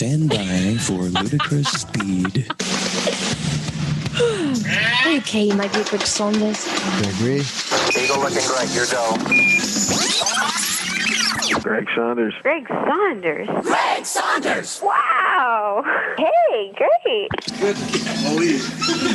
Stand by for ludicrous speed. Okay, my dear Greg Saunders. Gregory. Eagle looking great. You're go. Greg Saunders. Greg Saunders. Greg Saunders! Wow. Hey, great. Good.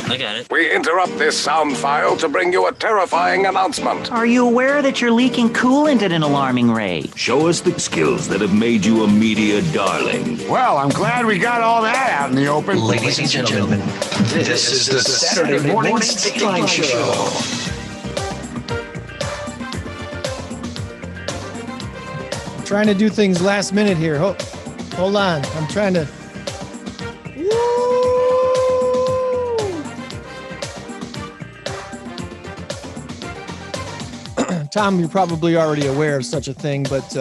I got it. We interrupt this sound file to bring you a terrifying announcement. Are you aware that you're leaking coolant at an alarming rate? Show us the skills that have made you a media darling. Well, I'm glad we got all that out in the open. Ladies and gentlemen, this is the Saturday Morning Stateline Show. Trying to do things last minute here. Hold on. I'm trying to. Tom, you're probably already aware of such a thing, but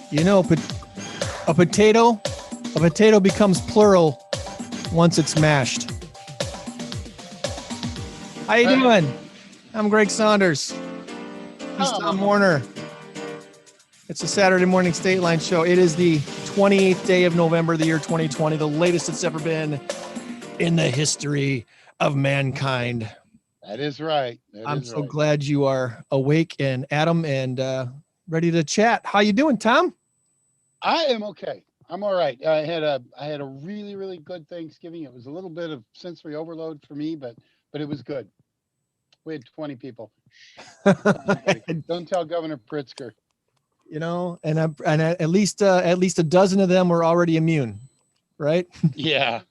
you know, a potato becomes plural once it's mashed. How you doing? I'm Greg Saunders. He's Tom Warner. It's a Saturday Morning Stateline Show. It is the 28th day of November, the year 2020, the latest it's ever been in the history of mankind. That is right. I'm so glad you are awake and Adam and ready to chat. How you doing, Tom? I am okay. I'm all right. I had a really, really good Thanksgiving. It was a little bit of sensory overload for me, but it was good. We had 20 people. Don't tell Governor Pritzker. You know, and at least a dozen of them were already immune, right? Yeah.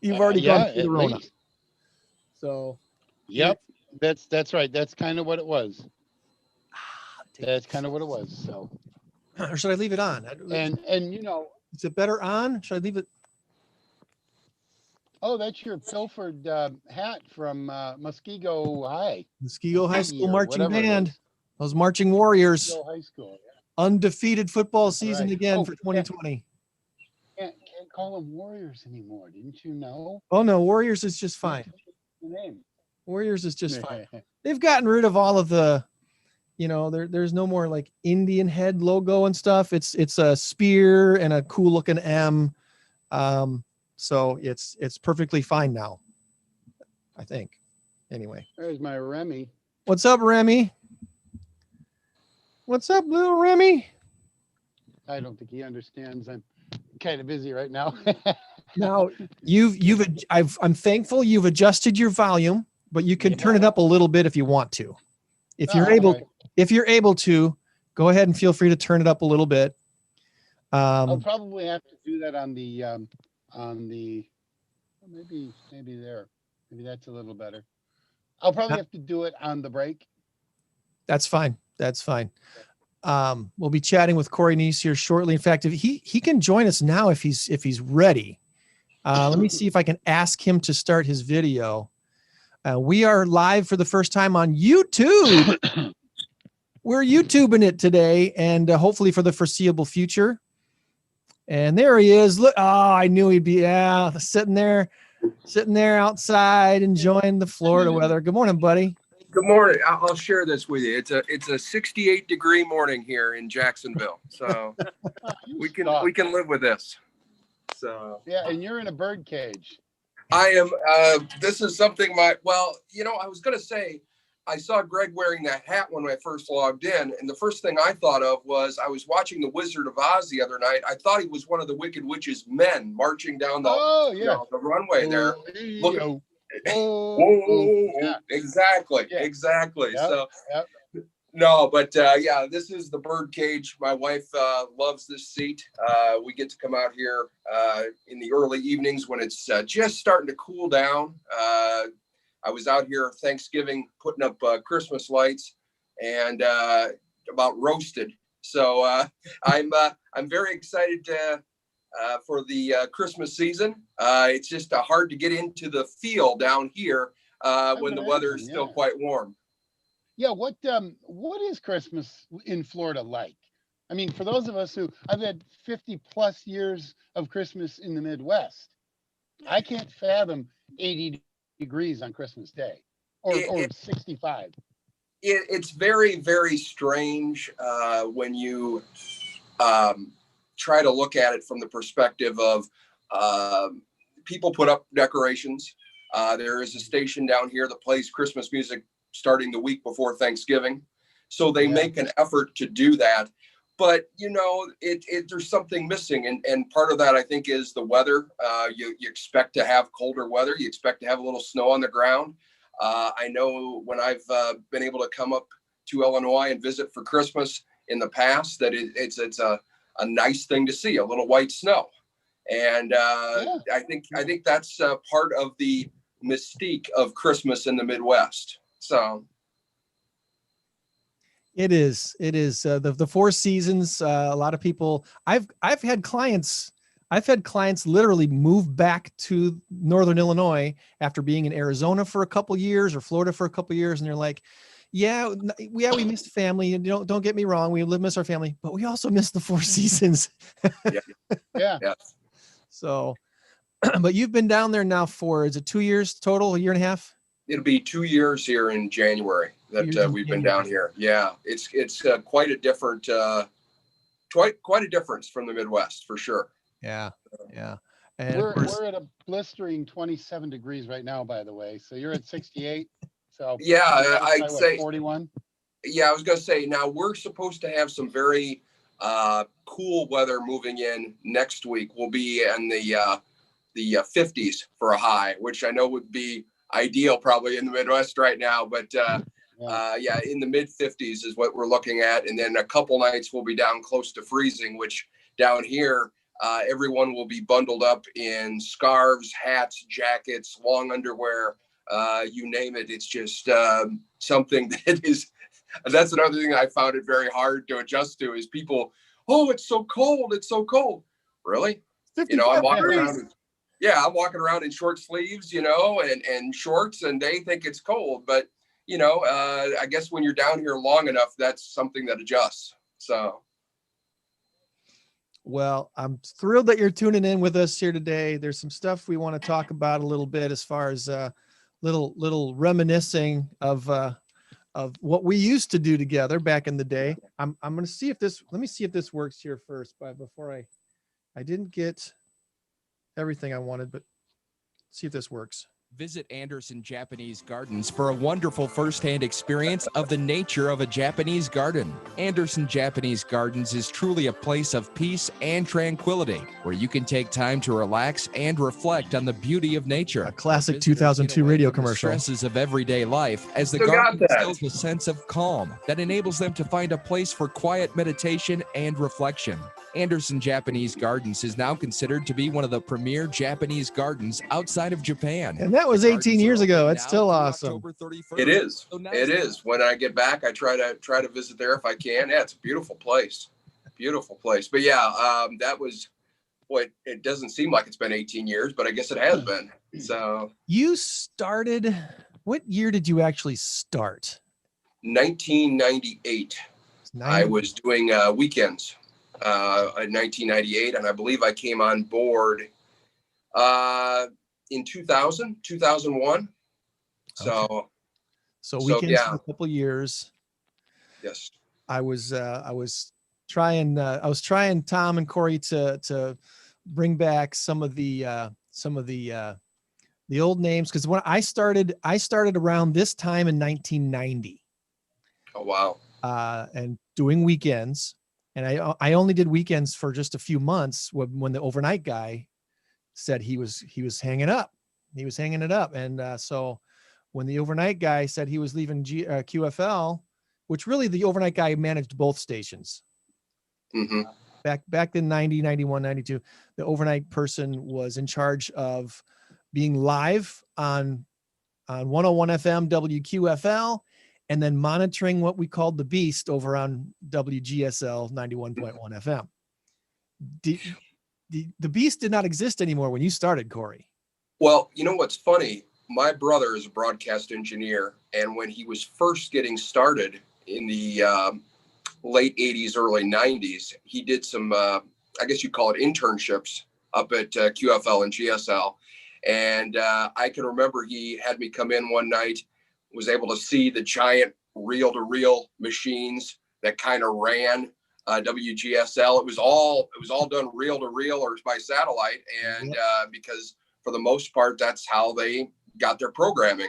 You've already gone through the Rona. Least. So. Yep. That's right. That's kind of what it was. That's kind of what it was. So. Or should I leave it on? And you know. Is it better on? Should I leave it? Oh, that's your pilfered hat from Muskego High. Muskego High School marching band. Those marching warriors. Muskego High School. Yeah. Undefeated football season again for 2020. Can't call them Warriors anymore. Didn't you know? Oh no, Warriors is just fine. The name. Warriors is just fine. They've gotten rid of all of the, you know, there's no more like Indian head logo and stuff. It's a spear and a cool looking M. So it's perfectly fine now, I think. Anyway. There's my Remy. What's up, Remy? What's up, little Remy? I don't think he understands. I'm kind of busy right now. Now I'm thankful you've adjusted your volume, but you can turn it up a little bit if you want to. If you're able to, go ahead and feel free to turn it up a little bit. I'll probably have to do that on the maybe there. Maybe that's a little better. I'll probably have to do it on the break. That's fine. That's fine. We'll be chatting with Corey Neese here shortly. In fact, if he can join us now if he's ready. Let me see if I can ask him to start his video. We are live for the first time on YouTube. We're YouTubing it today and hopefully for the foreseeable future. And there he is. Look, oh, I knew he'd be sitting there outside enjoying the Florida weather. Good morning, buddy. Good morning. I'll share this with you. It's a 68-degree morning here in Jacksonville, so we can live with this. So yeah, and you're in a bird cage. I am. This is something. I was going to say, I saw Greg wearing that hat when I first logged in, and the first thing I thought of was I was watching The Wizard of Oz the other night. I thought he was one of the Wicked Witch's men marching down the runway there. Looking. Exactly. Yep. So no, but this is the bird cage. My wife loves this seat. We get to come out here in the early evenings when it's just starting to cool down. I was out here Thanksgiving putting up Christmas lights and about roasted. So I'm very excited for the Christmas season. It's just hard to get into the feel down here when the weather is still quite warm. Yeah, what is Christmas in Florida like? I mean, for those of us I've had 50 plus years of Christmas in the Midwest. I can't fathom 80 degrees on Christmas Day or 65. It's very, very strange when you try to look at it from the perspective of people put up decorations. There is a station down here that plays Christmas music starting the week before Thanksgiving. So they make an effort to do that. But, you know, there's something missing. And part of that, I think, is the weather. You expect to have colder weather. You expect to have a little snow on the ground. I know when I've been able to come up to Illinois and visit for Christmas in the past, that it's a nice thing to see, a little white snow. And I think that's part of the mystique of Christmas in the Midwest. So it is the four seasons. A lot of people, I've had clients literally move back to Northern Illinois after being in Arizona for a couple years or Florida for a couple years. And they're like, yeah, we missed family. And don't get me wrong. We miss our family, but we also miss the four seasons. Yeah. So, but you've been down there now for, is it 2 years total, a year and a half? It'll be 2 years here in January that we've been down here. Yeah, it's quite a different, quite a difference from the Midwest for sure. Yeah. And we're at a blistering 27 degrees right now, by the way. So you're at 68. So yeah, I'd say 41. Yeah, I was gonna say, now we're supposed to have some very cool weather moving in next week. We'll be in the 50s for a high, which I know would be ideal probably in the Midwest right now, but yeah, in the mid 50s is what we're looking at. And then a couple nights we'll be down close to freezing, which down here, everyone will be bundled up in scarves, hats, jackets, long underwear, you name it. It's just something that's another thing I found it very hard to adjust to is people, oh, it's so cold. It's so cold. Really? You know, I'm walking around in short sleeves, you know, and shorts, and they think it's cold. But, you know, I guess when you're down here long enough, that's something that adjusts. So. Well, I'm thrilled that you're tuning in with us here today. There's some stuff we want to talk about a little bit as far as little reminiscing of what we used to do together back in the day. I'm going to see if let me see if this works here first, but before I didn't get everything I wanted, but see if this works. Visit Anderson Japanese Gardens for a wonderful firsthand experience of the nature of a Japanese garden. Anderson Japanese Gardens is truly a place of peace and tranquility, where you can take time to relax and reflect on the beauty of nature. A classic 2002 radio commercial. The stresses of everyday life, as the garden instills a sense of calm that enables them to find a place for quiet meditation and reflection. Anderson Japanese Gardens is now considered to be one of the premier Japanese gardens outside of Japan. And that was 18 years ago. It's still awesome. It is. It is. When I get back, I try to visit there if I can. Yeah, it's a beautiful place. Beautiful place. But yeah, that was what it doesn't seem like it's been 18 years, but I guess it has been. So you started, what year did you actually start? 1998. I was doing weekends. In 1998, and I believe I came on board in 2001. So weekends for a couple years. Yes. I was trying Tom and Corey to bring back some of the old names, because when I started around this time in 1990. Oh wow. And doing weekends. And I only did weekends for just a few months when the overnight guy said he was hanging up. He was hanging it up. And so when the overnight guy said he was leaving QFL, which really the overnight guy managed both stations. Mm-hmm. Back in 90, 91, 92, the overnight person was in charge of being live on 101 FM WQFL, and then monitoring what we called the Beast over on WGSL 91.1 FM. The Beast did not exist anymore when you started, Corey. Well, you know what's funny? My brother is a broadcast engineer, and when he was first getting started in the late 80s, early 90s, he did some, I guess you call it internships up at QFL and GSL. And I can remember he had me come in one night, was able to see the giant reel-to-reel machines that kind of ran WGSL. It was all done reel to reel or by satellite, and because for the most part, that's how they got their programming.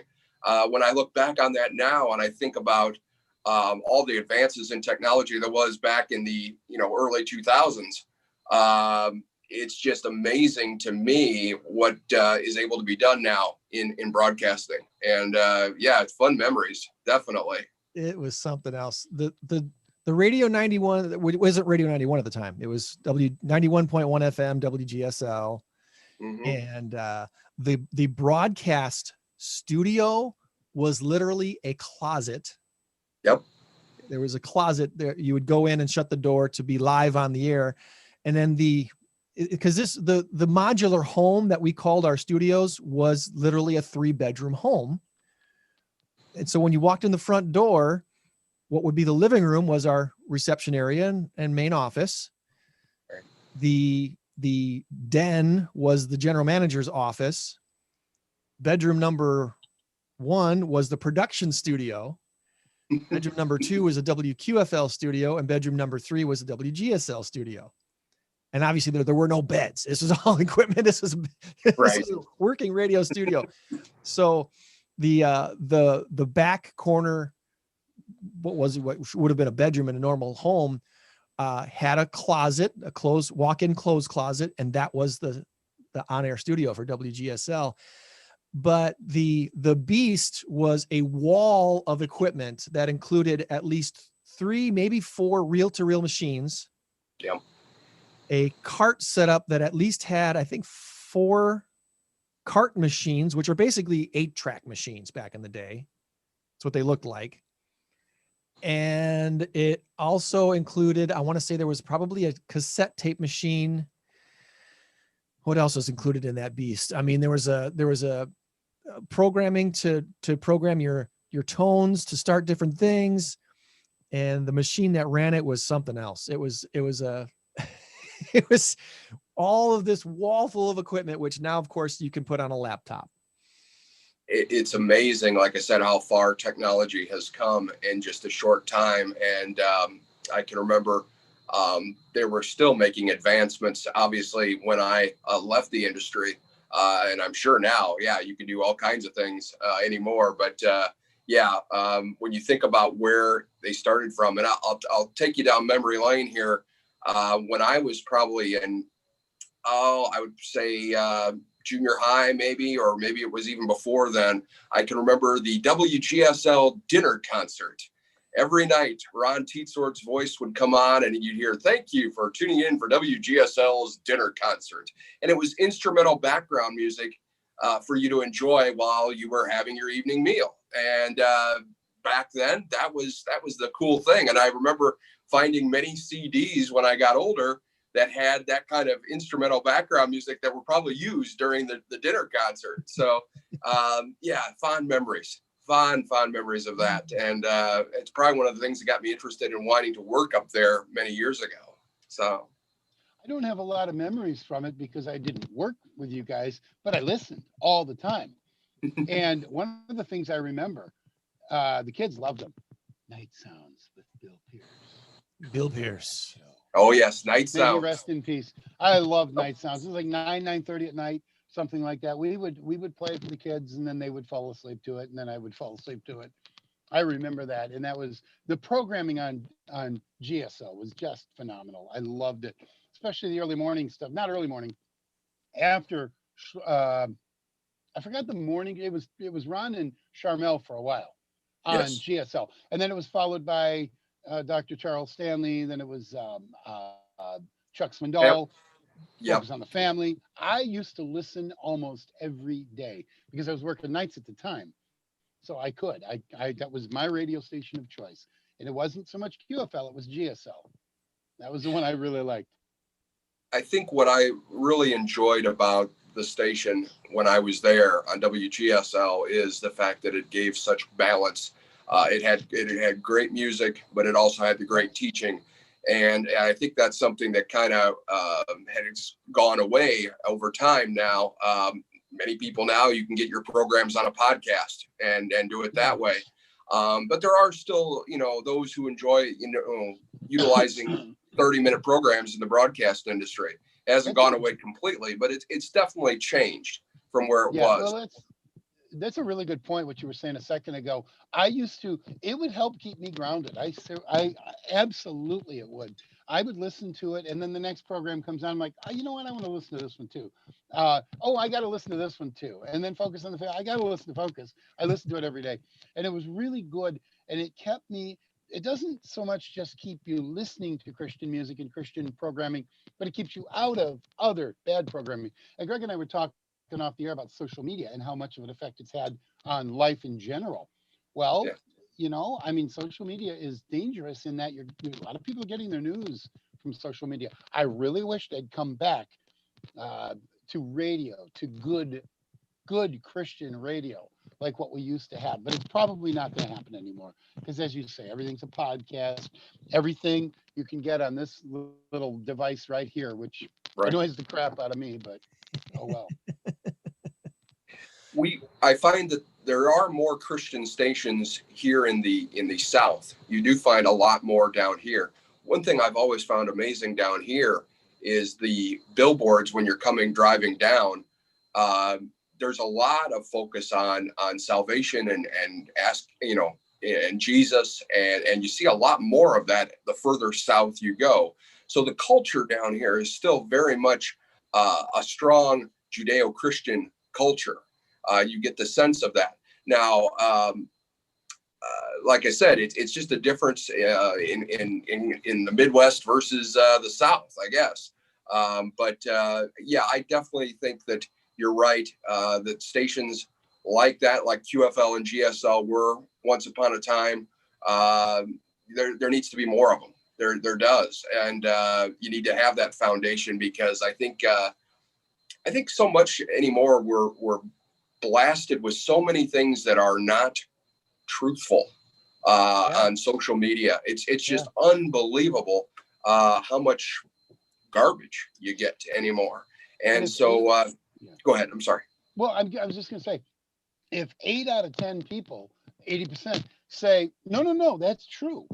When I look back on that now, and I think about all the advances in technology there was back in the early 2000s, it's just amazing to me what is able to be done now in broadcasting. And it's fun memories, definitely. It was something else. The Radio 91 wasn't Radio 91 at the time. It was 91.1 FM WGSL. Mm-hmm. And the broadcast studio was literally a closet. Yep. There was a closet there. You would go in and shut the door to be live on the air. And then the modular home that we called our studios was literally a 3-bedroom home. And so when you walked in the front door, what would be the living room was our reception area and main office. Right. The den was the general manager's office. Bedroom number 1 was the production studio. Bedroom number 2 was a WQFL studio, and bedroom number 3 was a WGSL studio. And obviously there were no beds. This was all equipment. This was a working radio studio. So the back corner, what would have been a bedroom in a normal home, had a closet, a walk-in clothes closet, and that was the on-air studio for WGSL. But the beast was a wall of equipment that included at least 3, maybe 4 reel-to-reel machines. Yeah. A cart setup that at least had, I think, 4 cart machines, which are basically 8-track machines back in the day. That's what they looked like. And it also included, I want to say there was probably a cassette tape machine. What else was included in that beast? I mean, there was a programming to program your tones, to start different things. And the machine that ran it was something else. It was it was all of this wall full of equipment, which now, of course, you can put on a laptop. It's amazing, like I said, how far technology has come in just a short time. And I can remember they were still making advancements, obviously, when I left the industry. And I'm sure now, you can do all kinds of things anymore. But when you think about where they started from, and I'll take you down memory lane here. When I was probably in, I would say junior high, maybe it was even before then, I can remember the WGSL dinner concert. Every night, Ron Teetsort's voice would come on and you'd hear, "Thank you for tuning in for WGSL's dinner concert." And it was instrumental background music for you to enjoy while you were having your evening meal. And back then, that was the cool thing. And I remember finding many CDs when I got older that had that kind of instrumental background music that were probably used during the dinner concert. So fond memories of that. And it's probably one of the things that got me interested in wanting to work up there many years ago. So I don't have a lot of memories from it because I didn't work with you guys, but I listened all the time. And one of the things I remember, the kids loved them. Night Sounds with Bill Pierce. Bill Pierce. Oh yes, Night Sounds. May he rest in peace. I love Night Sounds. It was like 9:30 at night, something like that. We would play it for the kids, and then they would fall asleep to it, and then I would fall asleep to it. I remember that, and that was the programming on GSO was just phenomenal. I loved it, especially the early morning stuff. Not early morning, after. I forgot the morning. It was Ron and Charmel for a while on GSL, and then it was followed by Dr. Charles Stanley. Then it was Chuck Swindoll. Yep. Focus on the Family. I used to listen almost every day because I was working nights at the time, so I could. I that was my radio station of choice, and it wasn't so much QFL. It was GSL. That was the one I really liked. I think what I really enjoyed about the station when I was there on WGSL is the fact that it gave such balance. It had great music, but it also had the great teaching. And I think that's something that kind of has gone away over time now. Many people now, you can get your programs on a podcast and do it that way. But there are still, those who enjoy, utilizing 30-minute programs in the broadcast industry. It hasn't gone away completely, but it's definitely changed from where it was. Well, that's a really good point, what you were saying a second ago. It would help keep me grounded. I absolutely, it would. I would listen to it, and then the next program comes on. I'm like, you know what? I want to listen to this one too. I got to listen to this one too. And then Focus on the I got to listen to Focus. I listen to it every day, and it was really good. And it kept me. It doesn't so much just keep you listening to Christian music and Christian programming, but it keeps you out of other bad programming. And Greg and I were talking off the air about social media and how much of an effect it's had on life in general. Well, social media is dangerous in that a lot of people are getting their news from social media. I really wish they'd come back to radio, to good Christian radio, like what we used to have. But it's probably not going to happen anymore because, as you say, everything's a podcast. Everything you can get on this little device right here, which annoys the crap out of me, but oh well. I find that there are more Christian stations here in the South. You do find a lot more down here. One thing I've always found amazing down here is the billboards when you're driving down. There's a lot of focus on salvation and and Jesus, and you see a lot more of that the further south you go. So the culture down here is still very much a strong Judeo-Christian culture. You get the sense of that. Now, like I said, it's just a difference in the Midwest versus the South, I guess. I definitely think that you're right. That stations like that, like QFL and GSL were once upon a time, there needs to be more of them. There does, and you need to have that foundation because I think so much anymore we're blasted with so many things that are not truthful on social media. It's just unbelievable how much garbage you get anymore. And so go ahead. I'm sorry. Well, I was just going to say, if 8 out of 10 people, 80% say, no, that's true.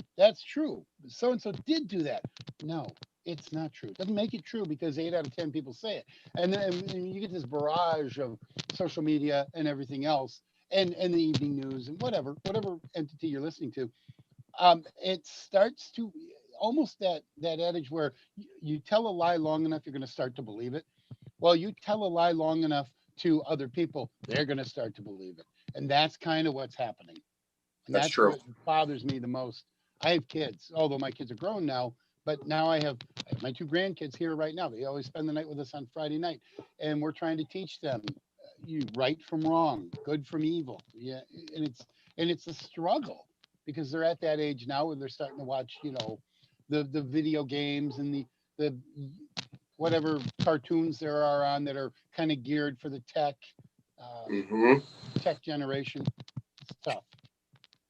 So-and-so did do that. No, it's not true. It doesn't make it true because 8 out of 10 people say it. And then you get this barrage of social media and everything else and the evening news and whatever entity you're listening to. It starts to almost that adage where you tell a lie long enough, you're going to start to believe it. Well, you tell a lie long enough to other people, they're going to start to believe it. And that's kind of what's happening. And that's true. What bothers me the most. I have kids, although my kids are grown now, but now I have my 2 grandkids here right now. They always spend the night with us on Friday night. And we're trying to teach them right from wrong, good from evil. Yeah. And it's a struggle because they're at that age now where they're starting to watch, the video games and the whatever cartoons there are on that are kind of geared for the tech generation. It's tough.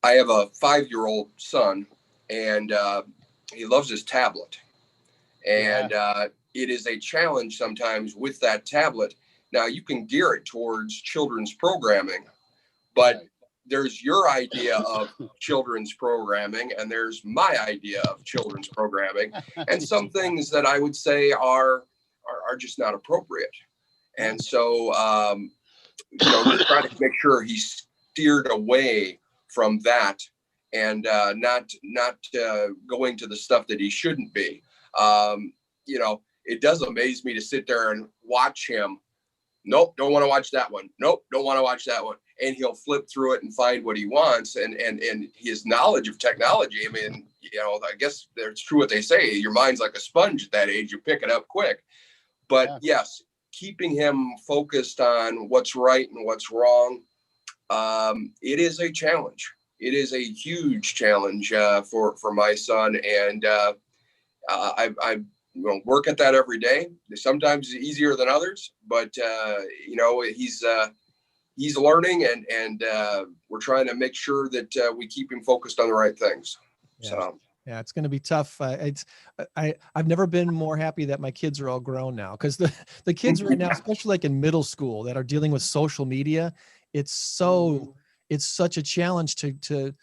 I have a 5-year-old son, and he loves his tablet. And it is a challenge sometimes with that tablet. Now, you can gear it towards children's programming, but there's your idea of children's programming, and there's my idea of children's programming. And some things that I would say are just not appropriate. And so, we try to make sure he's steered away from that and not going to the stuff that he shouldn't be. It does amaze me to sit there and watch him. Nope, don't want to watch that one. Nope, don't want to watch that one. And he'll flip through it and find what he wants. And his knowledge of technology, I mean, I guess it's true what they say. Your mind's like a sponge at that age. You pick it up quick. But yes, keeping him focused on what's right and what's wrong, it is a challenge. It is a huge challenge for my son. And I work at that every day. Sometimes it's easier than others, but he's learning, and we're trying to make sure that we keep him focused on the right things. Yeah. So yeah, it's going to be tough. I've never been more happy that my kids are all grown now, because the kids right now, especially like in middle school, that are dealing with social media, it's such a challenge to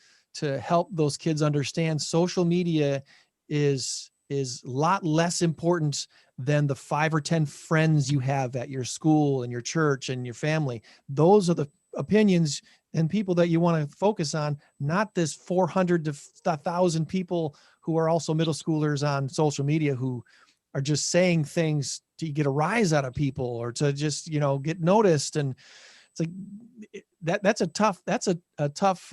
help those kids understand social media is is a lot less important than the 5 or 10 friends you have at your school and your church and your family. Those are the opinions and people that you want to focus on, not this 400 to 1,000 people who are also middle schoolers on social media who are just saying things to get a rise out of people or to just, get noticed. And it's like that's a tough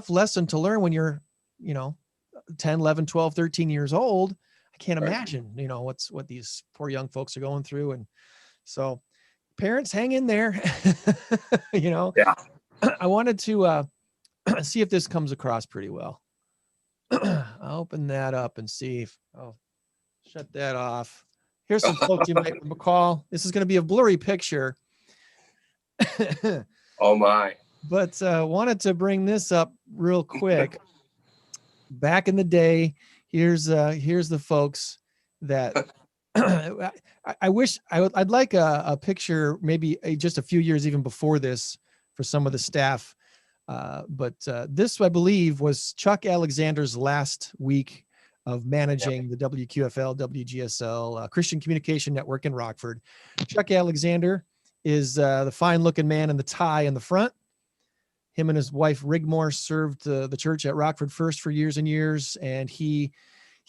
lesson to learn when you're, 10, 11, 12, 13 years old. I can't imagine, what these poor young folks are going through. And so parents, hang in there. Yeah. I wanted to see if this comes across pretty well. I'll open that up and see if shut that off. Here's some folks you might recall. This is going to be a blurry picture. Oh my. But wanted to bring this up real quick. Back in the day, here's the folks that I wish I'd like a picture, maybe just a few years even before this for some of the staff. But this, I believe, was Chuck Alexander's last week of managing the WQFL, WGSL, Christian Communication Network in Rockford. Chuck Alexander is the fine-looking man in the tie in the front. Him and his wife Rigmore served the church at Rockford First for years and years, and he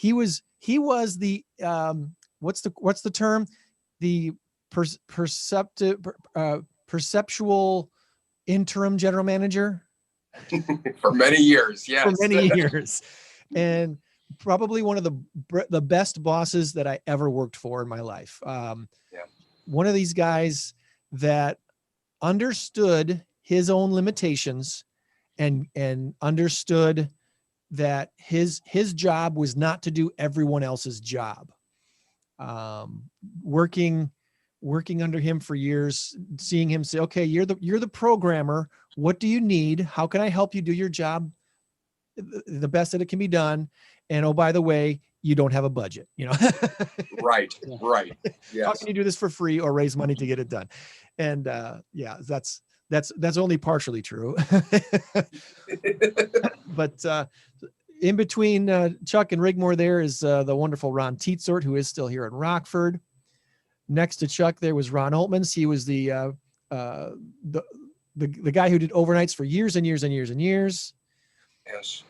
was the what's the term? The perceptual interim general manager for many years. Yes, for many years, and probably one of the best bosses that I ever worked for in my life. One of these guys that understood his own limitations and understood that his job was not to do everyone else's job. Working under him for years, seeing him say, okay, you're the programmer. What do you need? How can I help you do your job the best that it can be done? And, oh, by the way, you don't have a budget, Right. Yes. How can you do this for free or raise money to get it done? And that's only partially true. But in between Chuck and Rigmore there is the wonderful Ron Teetsort, who is still here in Rockford. Next to Chuck there was Ron Oltmans. He was the guy who did overnights for years and years and years and years. Yes.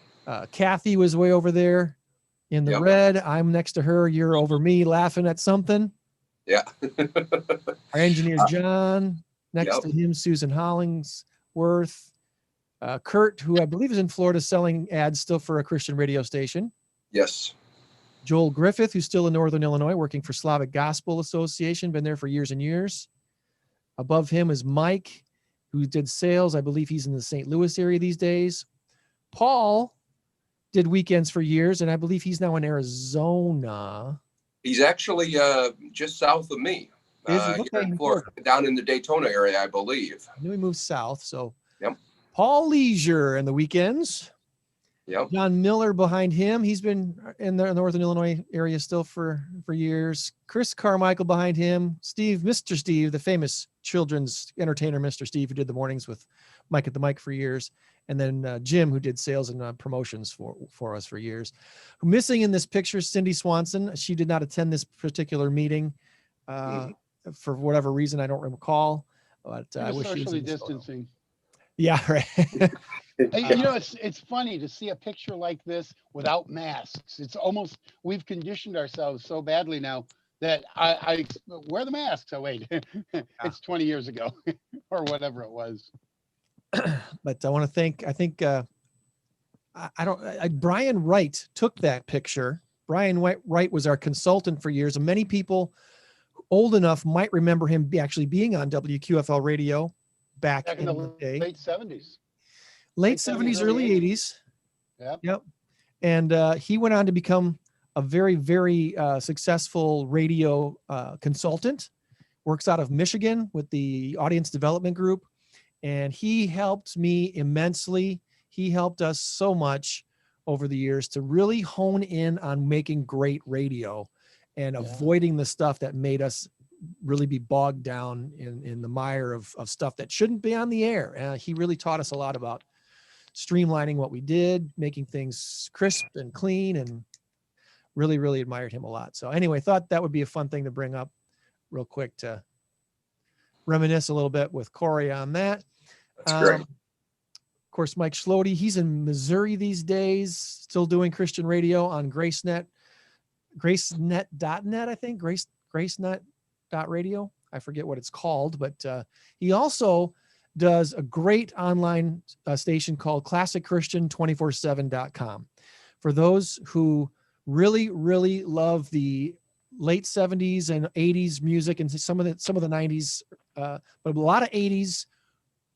Kathy was way over there in the red. I'm next to her. You're over me laughing at something. Yeah. Our engineer, John. Next to him, Susan Hollingsworth. Kurt, who I believe is in Florida selling ads still for a Christian radio station. Yes. Joel Griffith, who's still in Northern Illinois, working for Slavic Gospel Association, been there for years and years. Above him is Mike, who did sales. I believe he's in the St. Louis area these days. Paul did weekends for years, and I believe he's now in Arizona. He's actually just south of me. Here in Florida, down in the Daytona area, I believe. I knew he moved south. So Paul Leisure and the weekends. John Miller behind him. He's been in the Northern Illinois area still for years. Chris Carmichael behind him. Mr. Steve, the famous children's entertainer, Mr. Steve, who did the mornings with Mike at the Mic for years. And then Jim, who did sales and promotions for us for years. Missing in this picture, Cindy Swanson. She did not attend this particular meeting for whatever reason. I don't recall. But I wish she was socially distancing. Yeah, right. It's funny to see a picture like this without masks. It's almost, we've conditioned ourselves so badly now that I wear the masks. Oh, wait, it's 20 years ago or whatever it was. But I want to thank, Brian Wright took that picture. Brian Wright was our consultant for years, and many people old enough might remember him actually being on WQFL radio back in the day. Late 70s. Late 70s, early 80s. Yep. And he went on to become a very, very successful radio consultant, works out of Michigan with the Audience Development Group. And he helped me immensely. He helped us so much over the years to really hone in on making great radio and avoiding the stuff that made us really be bogged down in the mire of stuff that shouldn't be on the air. He really taught us a lot about streamlining what we did, making things crisp and clean, and really, really admired him a lot. So anyway, thought that would be a fun thing to bring up real quick to reminisce a little bit with Corey on that. That's great. Of course, Mike Schlody, he's in Missouri these days, still doing Christian radio on GraceNet, gracenet.net, I think, gracenet.radio. I forget what it's called, but he also does a great online station called ClassicChristian247.com. For those who really, really love the late 70s and 80s music and some of the 90s, but a lot of 80s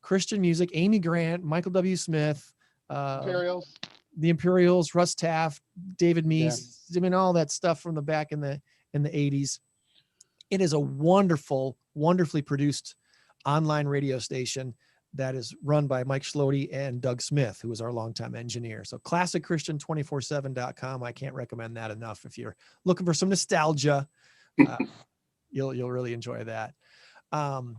Christian music, Amy Grant, Michael W. Smith, Imperials. The Imperials, Russ Taff, David Meese, I mean, all that stuff from the back in the 80s. It is a wonderfully produced online radio station that is run by Mike Schlody and Doug Smith, who is our longtime engineer. So ClassicChristian247.com. I can't recommend that enough. If you're looking for some nostalgia, you'll really enjoy that. So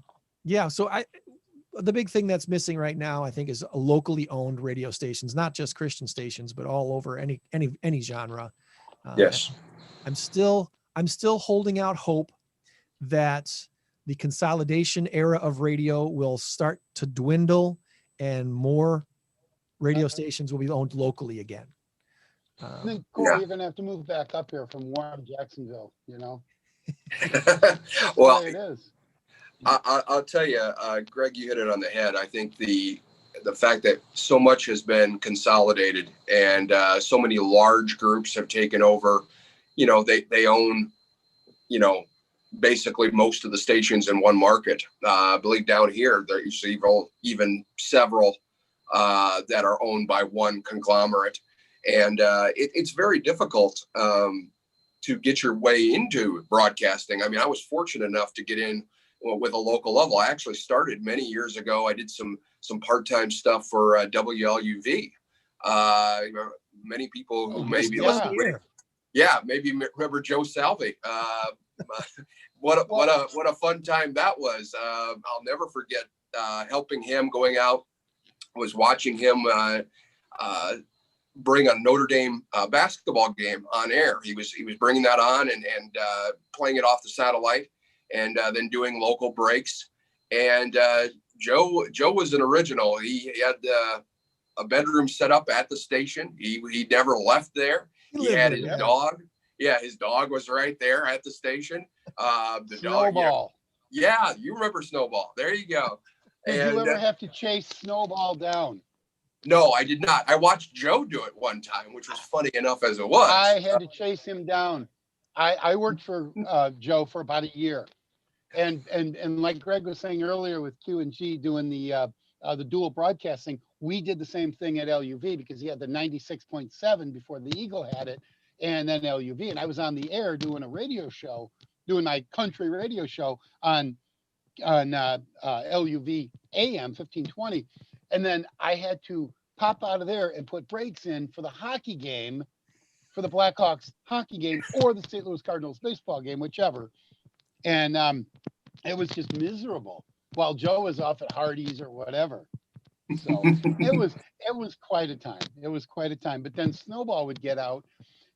the big thing that's missing right now, I think, is a locally owned radio stations, not just Christian stations, but all over any genre. Yes. I'm still holding out hope that the consolidation era of radio will start to dwindle and more radio stations will be owned locally again. I think, Corey, you're going to have to move back up here from warm Jacksonville, you know? Well, it is. I'll tell you, Greg, you hit it on the head. I think the fact that so much has been consolidated and so many large groups have taken over, they own, basically most of the stations in one market. I believe down here, there's even several that are owned by one conglomerate. And it's very difficult to get your way into broadcasting. I mean, I was fortunate enough to get in with a local level. I actually started many years ago. I did some part-time stuff for WLUV. Many people who maybe maybe remember Joe Salvi. What a fun time that was. I'll never forget helping him, going out, was watching him bring a Notre Dame basketball game on air. He was bringing that on and playing it off the satellite, and then doing local breaks. And Joe was an original. He had a bedroom set up at the station. He never left there. He had his dog. Yeah, his dog was right there at the station. The Snowball. dog. Yeah, you remember Snowball. There you go. Did you ever have to chase Snowball down? No, I did not. I watched Joe do it one time, which was funny enough as it was. I had to chase him down. I worked for Joe for about a year. And like Greg was saying earlier with Q&G doing the dual broadcasting, we did the same thing at LUV because he had the 96.7 before the Eagle had it, and then LUV. And I was on the air doing a radio show, doing my country radio show on LUV AM 1520. And then I had to pop out of there and put breaks in for the hockey game, for the Blackhawks hockey game or the St. Louis Cardinals baseball game, whichever. And it was just miserable while Joe was off at Hardee's or whatever. So it was quite a time. It was quite a time. But then Snowball would get out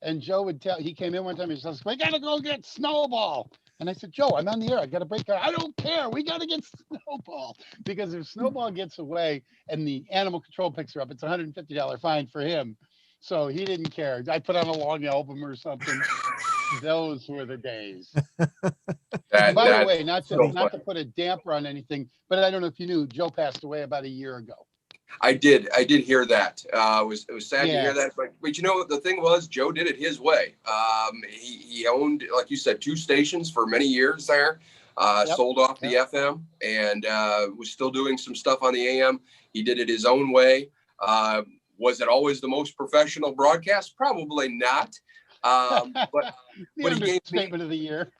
and Joe would he came in one time and he says, "We got to go get Snowball." And I said, "Joe, I'm on the air. I got to break out." "I don't care. We got to get Snowball." Because if Snowball gets away and the animal control picks her up, it's a $150 fine for him. So he didn't care. I put on a long album or something. Those were the days. By the way, not to put a damper on anything, but I don't know if you knew, Joe passed away about a year ago. I did hear that. It was sad to hear that, but the thing was, Joe did it his way. He owned, like you said, 2 stations for many years there. Sold off the FM and was still doing some stuff on the AM. He did it his own way. Was it always the most professional broadcast? Probably not. But he gave statement of the year.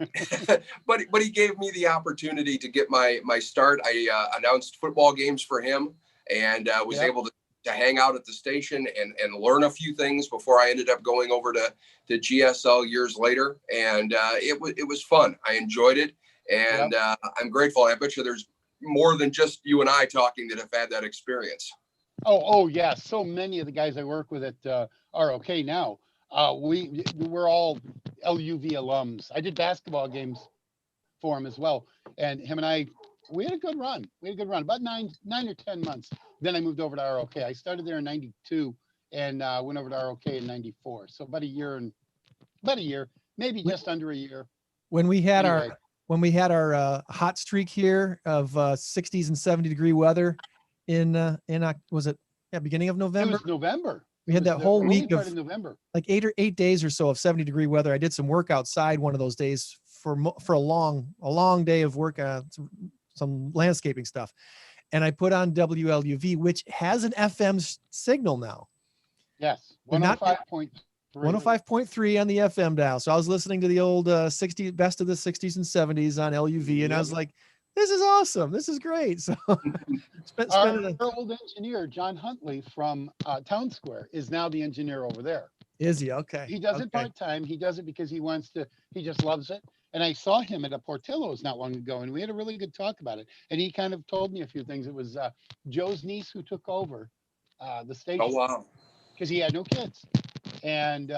but he gave me the opportunity to get my start. I announced football games for him and was able to hang out at the station and learn a few things before I ended up going over to GSL years later. And it was fun. I enjoyed it, and I'm grateful. I bet you there's more than just you and I talking that have had that experience. Oh yeah. So many of the guys I work with at ROK now. We're all LUV alums. I did basketball games for him as well, and him and I, we had a good run. We had a good run, about 9 or 10 months. Then I moved over to ROK. I started there in '92 and went over to ROK in '94. So about a year, maybe just under a year. When we had Anyway. our hot streak here of 60s and 70-degree weather was it beginning of November? It was November. We had that whole week of November, like 8 days or so of 70-degree weather. I did some work outside one of those days for a long day of work, some landscaping stuff, and I put on WLUV, which has an FM signal now. Yes, 105.3. 105.3 on the FM dial. So I was listening to the old best of the 60s and 70s on LUV, and I was like, this is awesome. This is great. So our old engineer, John Huntley from Town Square, is now the engineer over there. Is he? Okay. He does it part-time. He does it because he just loves it. And I saw him at a Portillo's not long ago, and we had a really good talk about it. And he kind of told me a few things. It was Joe's niece who took over the station. Oh, wow. Because he had no kids. And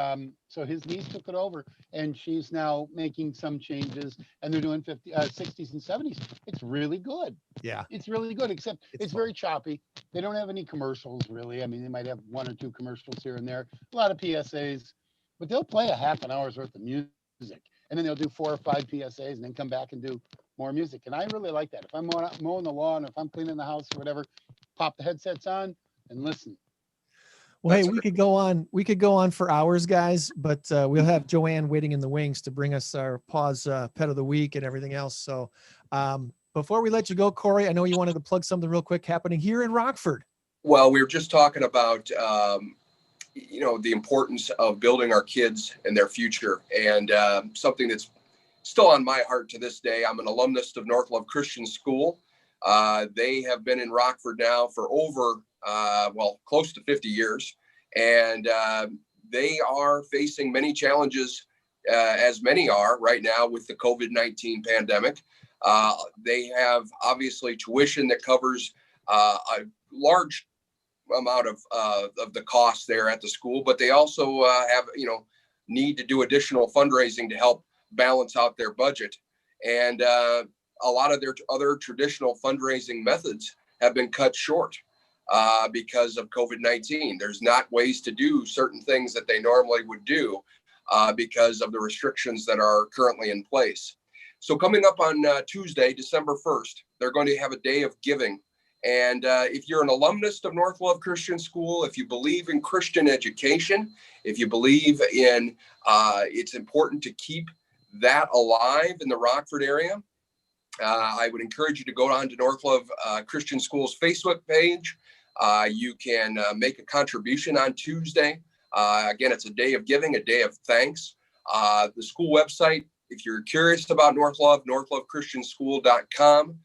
so his niece took it over, and she's now making some changes, and they're doing 60s and 70s. It's really good. Yeah. It's really good, except it's very choppy. They don't have any commercials, really. I mean, they might have 1 or 2 commercials here and there, a lot of PSAs, but they'll play a half an hour's worth of music, and then they'll do 4 or 5 PSAs and then come back and do more music. And I really like that. If I'm mowing the lawn, or if I'm cleaning the house or whatever, pop the headsets on and listen. Well, hey, we could go on for hours, guys, but we'll have Joann waiting in the wings to bring us our Paws Pet of the Week and everything else. So before we let you go, Corey, I know you wanted to plug something real quick happening here in Rockford. Well, we were just talking about, the importance of building our kids and their future, and something that's still on my heart to this day. I'm an alumnus of North Love Christian School. They have been in Rockford now for over close to 50 years. And they are facing many challenges, as many are right now with the COVID-19 pandemic. They have obviously tuition that covers a large amount of the costs there at the school, but they also have, need to do additional fundraising to help balance out their budget. And a lot of their other traditional fundraising methods have been cut short because of COVID-19. There's not ways to do certain things that they normally would do because of the restrictions that are currently in place. So coming up on Tuesday, December 1st, they're going to have a day of giving. And if you're an alumnus of North Love Christian School, if you believe in Christian education, if you believe in it's important to keep that alive in the Rockford area, I would encourage you to go on to North Love Christian School's Facebook page. You can make a contribution on Tuesday. Again, it's a day of giving, a day of thanks. The school website, if you're curious about North Love, northlovechristianschool.com,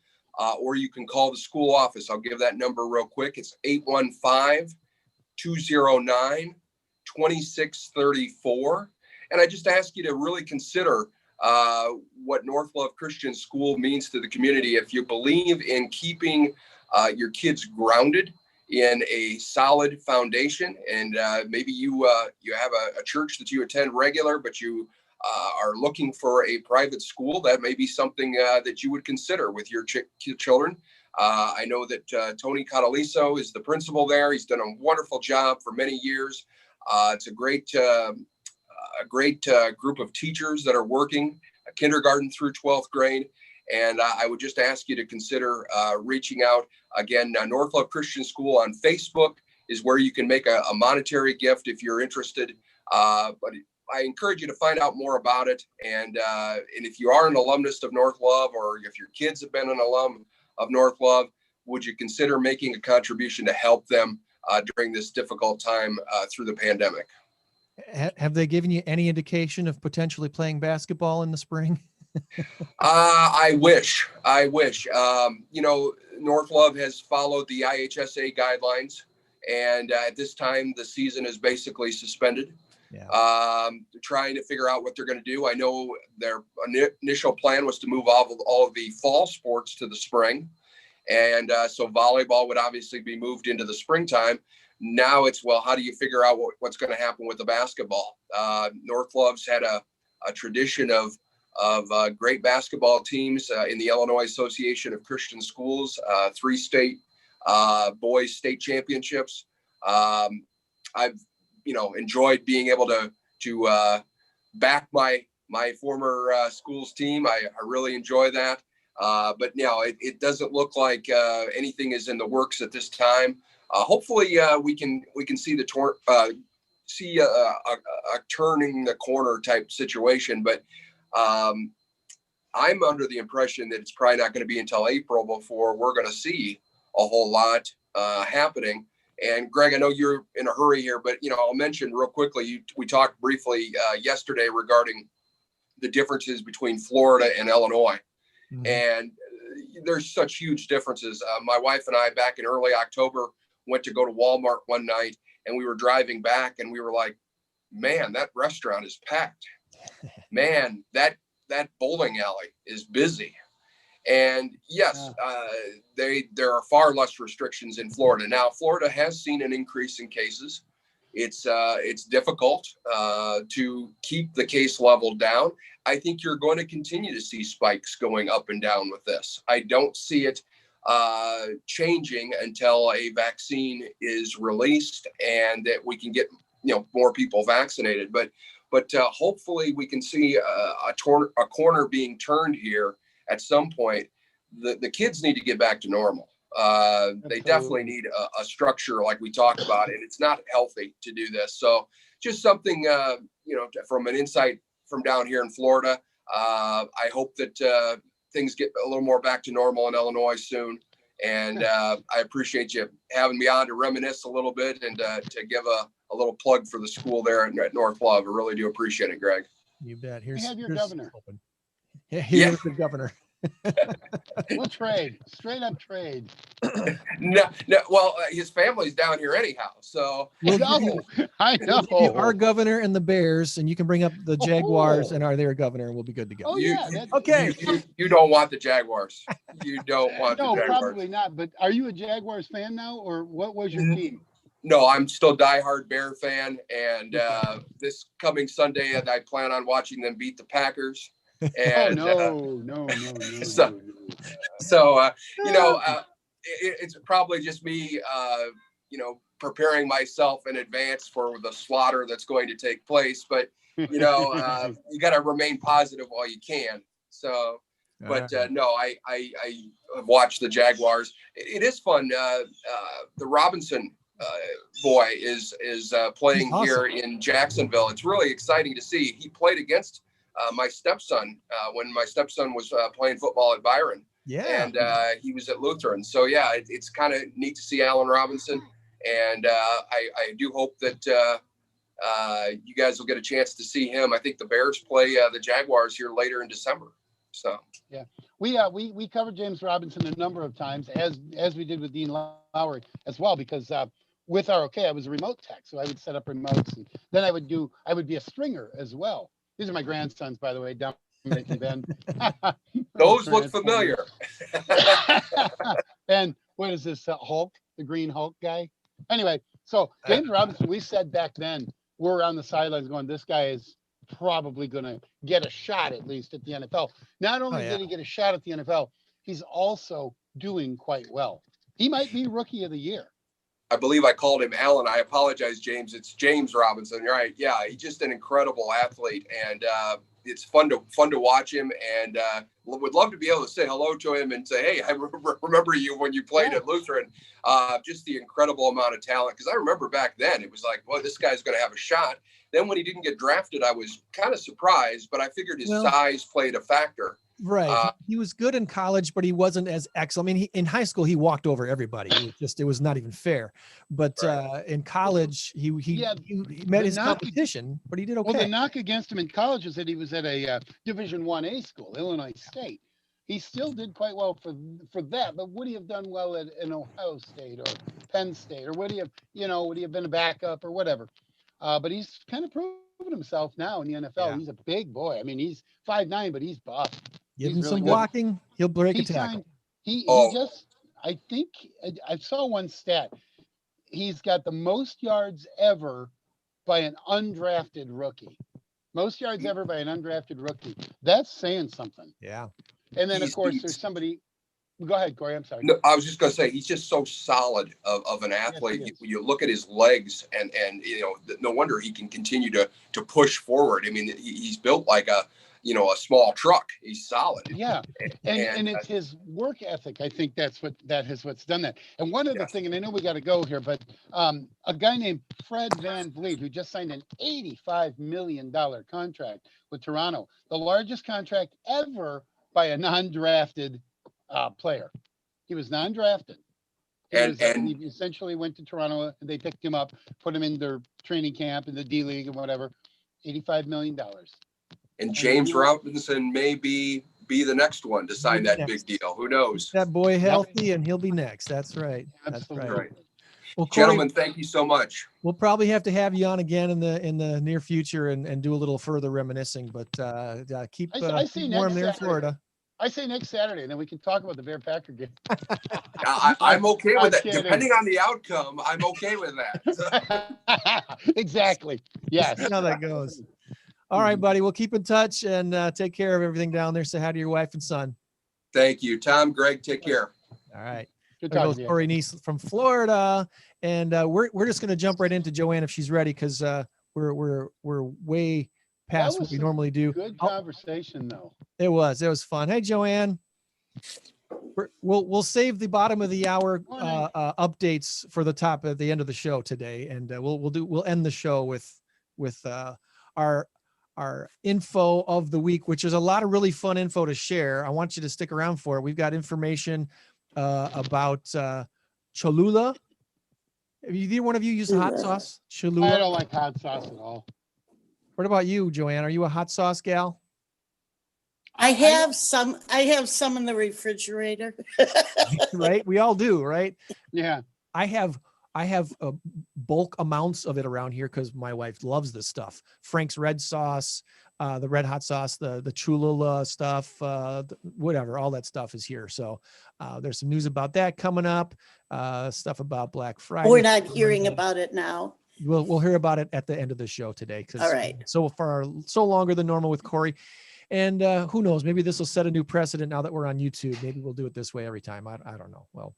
or you can call the school office. I'll give that number real quick. It's 815-209-2634. And I just ask you to really consider what North Love Christian School means to the community. If you believe in keeping your kids grounded in a solid foundation, and maybe you have a church that you attend regular, but you are looking for a private school, that may be something that you would consider with your children. I know that Tony Cataliso is the principal there. He's done a wonderful job for many years. It's a great group of teachers that are working kindergarten through 12th grade. And I would just ask you to consider reaching out. Again, North Love Christian School on Facebook is where you can make a monetary gift if you're interested. But I encourage you to find out more about it. And if you are an alumnus of North Love, or if your kids have been an alum of North Love, would you consider making a contribution to help them during this difficult time through the pandemic? Have they given you any indication of potentially playing basketball in the spring? I wish. North Love has followed the IHSA guidelines, and at this time, the season is basically suspended. Yeah. Trying to figure out what they're going to do. I know their initial plan was to move all of the fall sports to the spring. And so volleyball would obviously be moved into the springtime. Now it's, well, how do you figure out what's going to happen with the basketball? North Love's had a tradition of great basketball teams in the Illinois Association of Christian Schools, 3 state boys state championships. I've enjoyed being able to back my former school's team. I really enjoy that. But it doesn't look like anything is in the works at this time. Hopefully we can see a turning the corner type situation, but I'm under the impression that it's probably not going to be until April before we're going to see a whole lot happening. And Greg, I know you're in a hurry here, but I'll mention real quickly. We talked briefly yesterday regarding the differences between Florida and Illinois, and there's such huge differences. My wife and I, back in early October, went to go to Walmart one night, and we were driving back, and we were like, "Man, that restaurant is packed. Man, that bowling alley is busy." And yes, there are far less restrictions in Florida. Now, Florida has seen an increase in cases. It's difficult to keep the case level down. I think you're going to continue to see spikes going up and down with this. I don't see it changing until a vaccine is released and that we can get more people vaccinated. But hopefully we can see a corner being turned here at some point. The kids need to get back to normal. They definitely need a structure like we talked about, and it's not healthy to do this. So just something, from an insight from down here in Florida. I hope that things get a little more back to normal in Illinois soon. And I appreciate you having me on to reminisce a little bit and to give a little plug for the school there at North Love. I really do appreciate it, Greg. You bet. We have your governor. Here's the governor. We'll trade, straight up trade. No. Well, his family's down here anyhow, so I know. We'll give you our governor and the Bears, and you can bring up the Jaguars and their governor, and we'll be good to go. Oh yeah. Okay. You don't want the Jaguars. You don't want the Jaguars. No, probably not. But are you a Jaguars fan now, or what was your team? No, I'm still a diehard Bear fan, and this coming Sunday, I plan on watching them beat the Packers. And no. It's probably just me, preparing myself in advance for the slaughter that's going to take place. But you got to remain positive while you can. So, but no, I have watched the Jaguars. It is fun. The Robinson boy is playing here in Jacksonville. It's really exciting to see. He played against my stepson when my stepson was playing football at Byron. Yeah. And he was at Lutheran. So yeah, it's kind of neat to see Allen Robinson. And I do hope that you guys will get a chance to see him. I think the Bears play the Jaguars here later in December. So yeah, we covered James Robinson a number of times, as we did with Dean Lowry as well, because with ROK I was a remote tech, so I would set up remotes, and then I would be a stringer as well. These are my grandsons, by the way, Dominic and Ben. Those look familiar. And what is this, Hulk, the Green Hulk guy? Anyway, so James Robinson, we said back then, we're on the sidelines going, this guy is probably going to get a shot, at least at the NFL. Not only did he get a shot at the NFL, he's also doing quite well. He might be Rookie of the Year. I believe I called him Allen. I apologize, James. It's James Robinson. You're right. Yeah, he's just an incredible athlete, and it's fun to watch him. And would love to be able to say hello to him and say, "Hey, I remember you when you played at Lutheran." Just the incredible amount of talent. Because I remember back then, it was like, "Well, this guy's going to have a shot." Then when he didn't get drafted, I was kind of surprised, but I figured his size played a factor. Right. He was good in college, but he wasn't as excellent. I mean, in high school, he walked over everybody. It was not even fair. But in college, he met his competition, but he did okay. Well, the knock against him in college is that he was at a Division I-A school, Illinois State. He still did quite well for that, but would he have done well at an Ohio State or Penn State, or would he have been a backup or whatever? But he's kind of proven himself now in the NFL. Yeah. He's a big boy. I mean, he's 5'9", but he's buff. Give him some blocking, he'll break a tackle. He I think I saw one stat. He's got the most yards ever by an undrafted rookie. Most yards ever by an undrafted rookie. That's saying something. Yeah. And then, of course, there's somebody. Go ahead, Corey. I'm sorry. No, I was just going to say he's just so solid of an athlete. Yes, you look at his legs, and no wonder he can continue to push forward. I mean, he's built like a small truck. He's solid. Yeah, and it's his work ethic. I think that's what's done that. And one other thing, and I know we got to go here, but a guy named Fred Van Vliet, who just signed an $85 million contract with Toronto, the largest contract ever by a non-drafted player. He was non-drafted. He essentially went to Toronto, and they picked him up, put him in their training camp in the D League and whatever. $85 million. And James Robinson may be the next one to sign that big deal. Who knows? That boy healthy, and he'll be next. That's right. Absolutely. That's right. Well, Corey, gentlemen, thank you so much. We'll probably have to have you on again in the near future and do a little further reminiscing. But keep warm there in Florida. I say next Saturday, and then we can talk about the Bear-Packer game. I'm okay with that. Depending on the outcome, I'm okay with that. Exactly. Yes. That's how that goes. All right, buddy. We'll keep in touch and take care of everything down there. Say hi to your wife and son. Thank you, Tom. Greg, take care. All right. Good there talking goes Corey Neese from Florida, and we're just going to jump right into Joann if she's ready, because we're way past what we normally do. Good conversation, though. It was fun. Hey, Joann. We'll save the bottom of the hour updates for the top at the end of the show today, and we'll end the show with our info of the week, which is a lot of really fun info to share. I want you to stick around for it. We've got information about Cholula. Have either one of you used hot sauce? Cholula? I don't like hot sauce at all. What about you, Joann? Are you a hot sauce gal? I have some in the refrigerator. Right? We all do, right? Yeah. I have bulk amounts of it around here because my wife loves this stuff. Frank's red sauce, the red hot sauce, the Cholula stuff, whatever, all that stuff is here. So there's some news about that coming up, stuff about Black Friday. We're not hearing about it now. We'll hear about it at the end of the show today. All right. So longer than normal with Corey. And who knows, maybe this will set a new precedent now that we're on YouTube. Maybe we'll do it this way every time. I don't know. Well,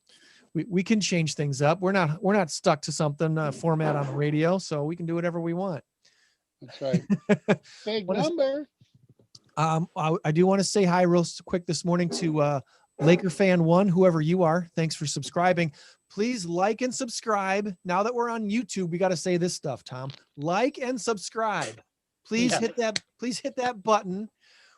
we can change things up. We're not stuck to something format on the radio, so we can do whatever we want. That's right. Big number. I do want to say hi real quick this morning to Laker Fan 1, whoever you are. Thanks for subscribing. Please like and subscribe. Now that we're on YouTube, we got to say this stuff, Tom. Like and subscribe. Please hit that. Please hit that button.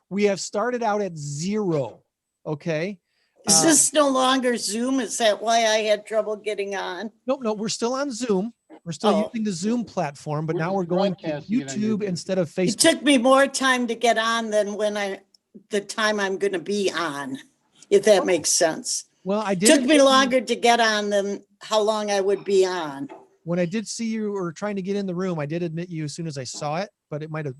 We have started out at 0. Okay. Is this no longer Zoom? Is that why I had trouble getting on? No, we're still on Zoom. We're still using the Zoom platform, but now we're going to YouTube instead of Facebook. It took me more time to get on than the time I'm going to be on, if that makes sense. Well, I did. Took me longer to get on than how long I would be on. When I did see you were trying to get in the room, I did admit you as soon as I saw it, but it might have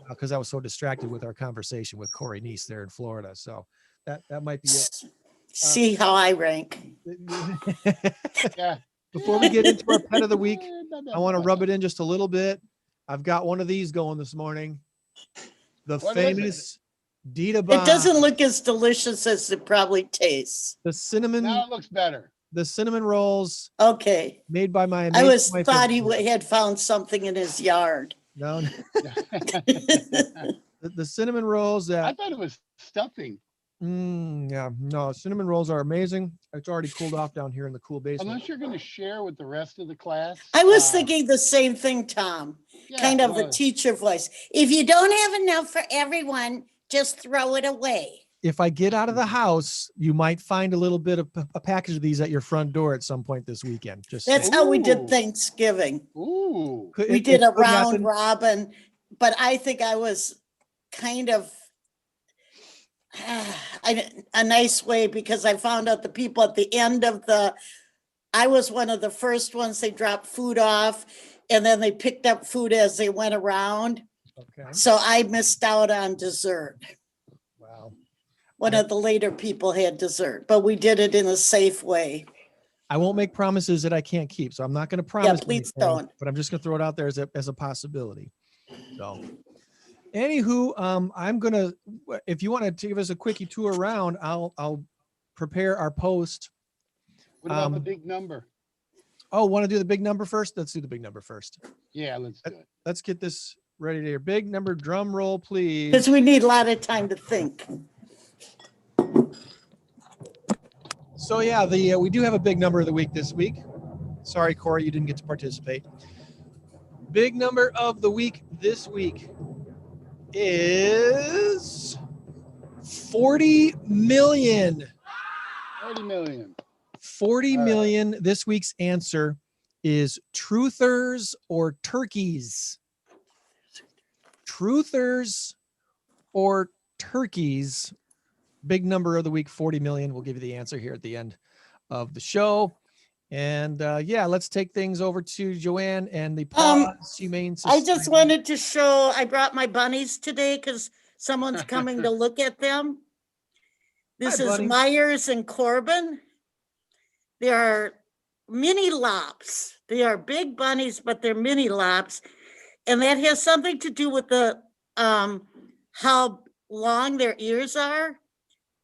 because I was so distracted with our conversation with Corey Neese there in Florida. So that might be it. See how I rank. Yeah. Before we get into our pet of the week, I want to rub it in just a little bit. I've got one of these going this morning. The famous Dita Bomb. It doesn't look as delicious as it probably tastes. The cinnamon. Now it looks better. The cinnamon rolls. Okay. Made by my. I thought he had found something in his yard. No. the cinnamon rolls that. I thought it was stuffing. Yeah, no, cinnamon rolls are amazing. It's already cooled off down here in the cool basement. Unless you're going to share with the rest of the class. I was thinking the same thing, Tom. Yeah, kind of a teacher voice. If you don't have enough for everyone, just throw it away. If I get out of the house, you might find a little bit of a package of these at your front door at some point this weekend. That's how we did Thanksgiving. Ooh. We did a round robin, but I think I was kind of a nice way because I found out the people at the end of I was one of the first ones they dropped food off, and then they picked up food as they went around. Okay. So I missed out on dessert. Wow. one of the later people had dessert, but we did it in a safe way. I won't make promises that I can't keep, so I'm not going to promise. Yeah, please anything, don't. But I'm just going to throw it out there as a possibility. So, anywho, I'm going to, if you want to give us a quickie tour around, I'll prepare our post. What about the big number? Oh, want to do the big number first? Let's do the big number first. Yeah, let's do it. Let's get this ready there. Big number, drum roll, please. Because we need a lot of time to think. So yeah, we do have a big number of the week this week. Sorry, Corey, you didn't get to participate. Big number of the week this week is 40 million. 40 million. 40 million. This week's answer is truthers or turkeys. Truthers or turkeys. Big number of the week, 40 million. We'll give you the answer here at the end of the show. And yeah, let's take things over to Joann and the Humane Society. I just wanted to show, I brought my bunnies today because someone's coming to look at them. This is Myers and Corbin. They are mini lops. They are big bunnies, but they're mini lops. And that has something to do with the how long their ears are,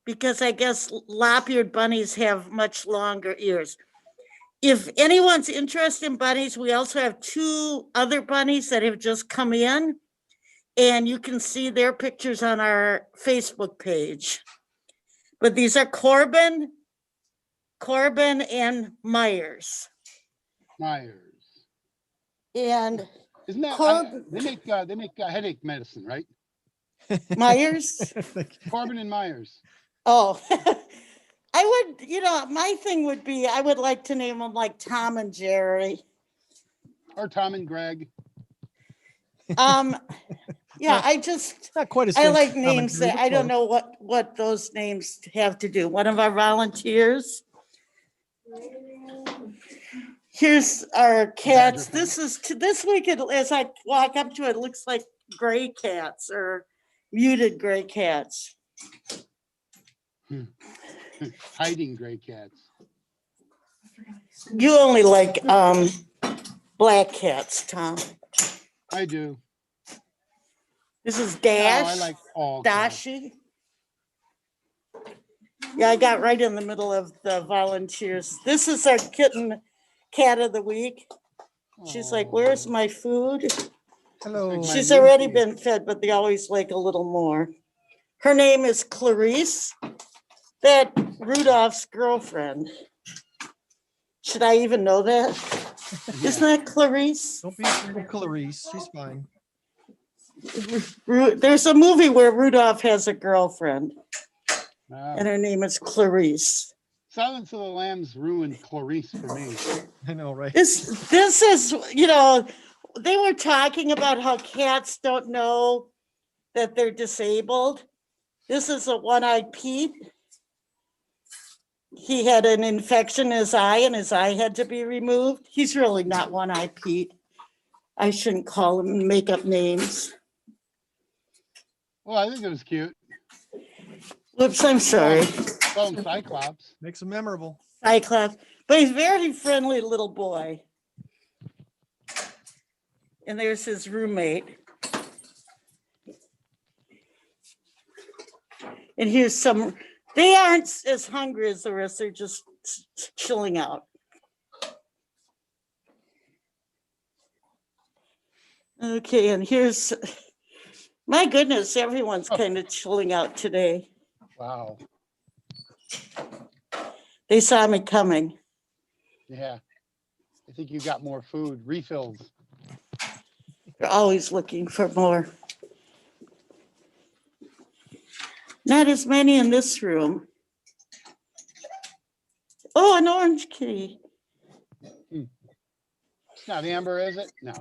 because I guess lop-eared bunnies have much longer ears. If anyone's interested in bunnies, we also have 2 other bunnies that have just come in, and you can see their pictures on our Facebook page. But these are Corbin and Myers. And isn't that they make headache medicine, right? Myers? Corbin and Myers. Oh, I would, my thing would be, I would like to name them like Tom and Jerry. Or Tom and Greg. Yeah, I just, not quite as I like names that I don't know what those names have to do. One of our volunteers. Here's our cats. This week, as I walk up to it, it looks like gray cats or muted gray cats. Hiding gray cats. You only like black cats, Tom. I do. This is Dash. No, I like all Dashi. Yeah, I got right in the middle of the volunteers. This is our cat of the week. She's like, where's my food? Hello. She's already been fed, but they always like a little more. Her name is Clarice, that Rudolph's girlfriend. Should I even know that? Isn't that Clarice? Don't be afraid of Clarice. She's fine. There's a movie where Rudolph has a girlfriend, and her name is Clarice. Silence of the Lambs ruined Clarice for me. I know, right? This is, they were talking about how cats don't know that they're disabled. This is a one-eyed Pete. He had an infection in his eye, and his eye had to be removed. He's really not one-eyed Pete. I shouldn't call him and make up names. Well, I think it was cute. Whoops, I'm sorry. Call him Cyclops. Makes him memorable. Cyclops, but he's a very friendly little boy. And there's his roommate. And here's some, they aren't as hungry as the rest, they're just chilling out. Okay, and here's, my goodness, everyone's kind of chilling out today. Wow. They saw me coming. Yeah. I think you got more food, refills. They're always looking for more. Not as many in this room. Oh, an orange kitty. Not Amber, is it? No.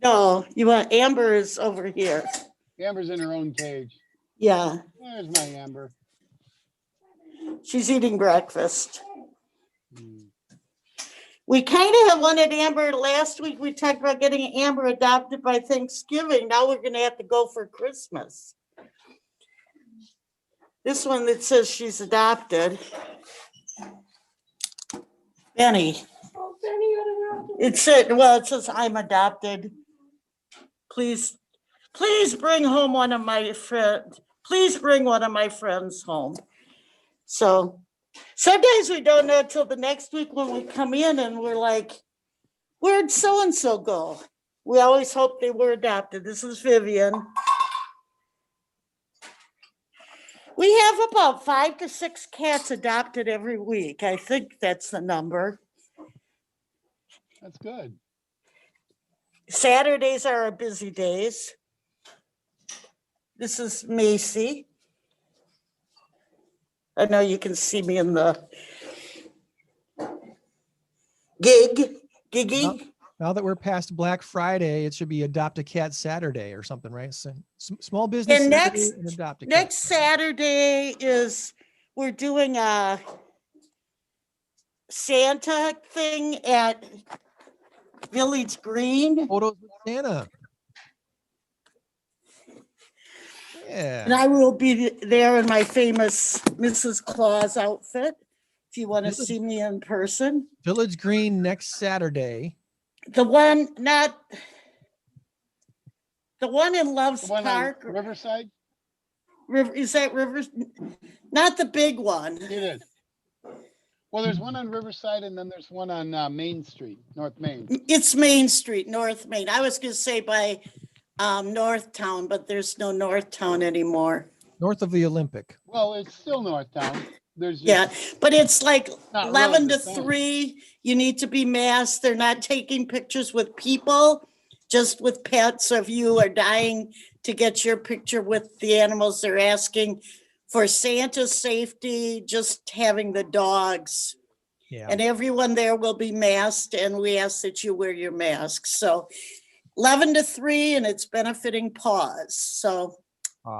No, you want Amber is over here. Amber's in her own cage. Yeah. There's my Amber. She's eating breakfast. We kind of have wanted Amber last week. We talked about getting Amber adopted by Thanksgiving. Now we're going to have to go for Christmas. This one that says she's adopted. Benny. It says I'm adopted. Please bring home one of my friends. Please bring one of my friends home. So sometimes we don't know till the next week when we come in and we're like, where'd so-and-so go? We always hope they were adopted. This is Vivian. We have about 5 to 6 cats adopted every week. I think that's the number. That's good. Saturdays are our busy days. This is Macy. I know you can see me in the giggy. Now that we're past Black Friday, it should be Adopt a Cat Saturday or something, right? So, small business And Saturday and Adopt a Cat. next Saturday we're doing a Santa thing at Village Green. Photos with Santa. Yeah. And I will be there in my famous Mrs. Claus outfit if you want to see me in person. Village Green next Saturday. The one in Love's The one Park. on Riverside? Is that Rivers? Not the big one. It is. Well, there's one on Riverside and then there's one on Main Street, North Main. It's Main Street, North Main. I was going to say by Northtown, but there's no Northtown anymore. North of the Olympic. Well, it's still Northtown. There's But it's like Not 11 really to the same. 3. You need to be masked. They're not taking pictures with people, just with pets. So if you are dying to get your picture with the animals, they're asking for Santa's safety, just having the dogs. Yeah. And everyone there will be masked, and we ask that you wear your mask. So 11 to 3, and it's benefiting Paws. So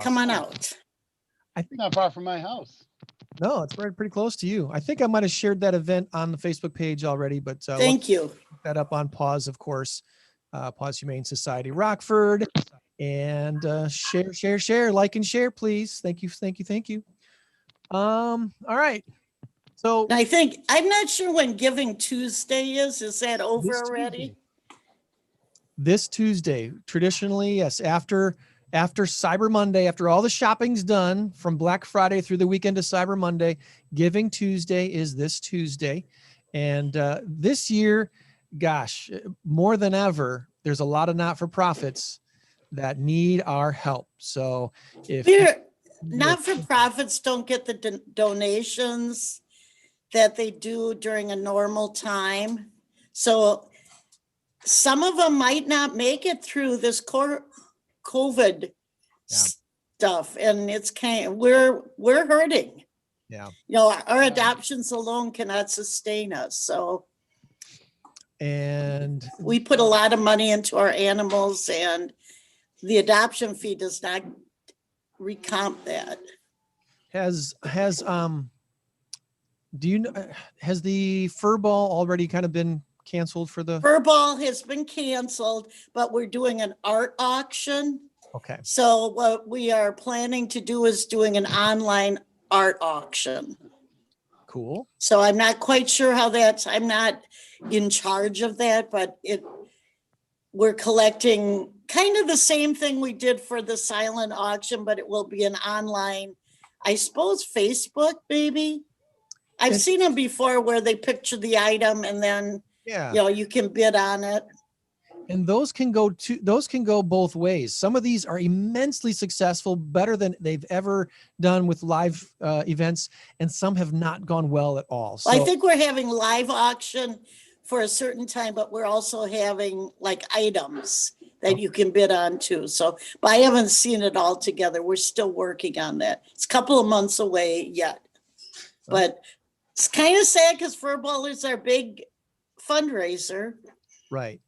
come on out. I think not far from my house. No, it's pretty close to you. I think I might have shared that event on the Facebook page already, but Thank you. Look that up on Paws, of course. Paws Humane Society, Rockford, and share, like and share, please. Thank you. All right. So I think I'm not sure when Giving Tuesday is. Is that over already? This Tuesday, traditionally, yes, after Cyber Monday, after all the shopping's done from Black Friday through the weekend to Cyber Monday, Giving Tuesday is this Tuesday. And this year, gosh, more than ever, there's a lot of not-for-profits that need our help. So if not-for-profits don't get the donations that they do during a normal time. So some of them might not make it through this COVID stuff, and it's we're hurting. Yeah. Our adoptions alone cannot sustain us. So and we put a lot of money into our animals, and the adoption fee does not recomp that. Has the fur ball already kind of been canceled for the fur ball has been canceled, but we're doing an art auction. Okay. So what we are planning to do is doing an online art auction. Cool. So I'm not quite sure how I'm not in charge of that, but we're collecting kind of the same thing we did for the silent auction, but it will be an online, I suppose, Facebook, maybe. I've seen them before where they picture the item and then you can bid on it. And those can go both ways. Some of these are immensely successful, better than they've ever done with live events, and some have not gone well at all. So I think we're having live auction for a certain time, but we're also having like items that you can bid on too. So, but I haven't seen it all together. We're still working on that. It's a couple of months away yet, but it's kind of sad because Furball is our big fundraiser. Right.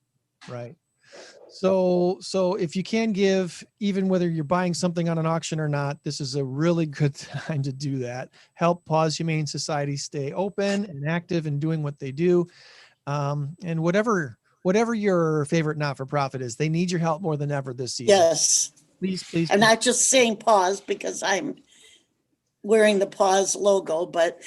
So if you can give, even whether you're buying something on an auction or not, this is a really good time to do that. Help Paws Humane Society stay open and active and doing what they do. And whatever your favorite not-for-profit is, they need your help more than ever this season. Yes. Please. I'm not just saying Paws because I'm wearing the Paws logo, but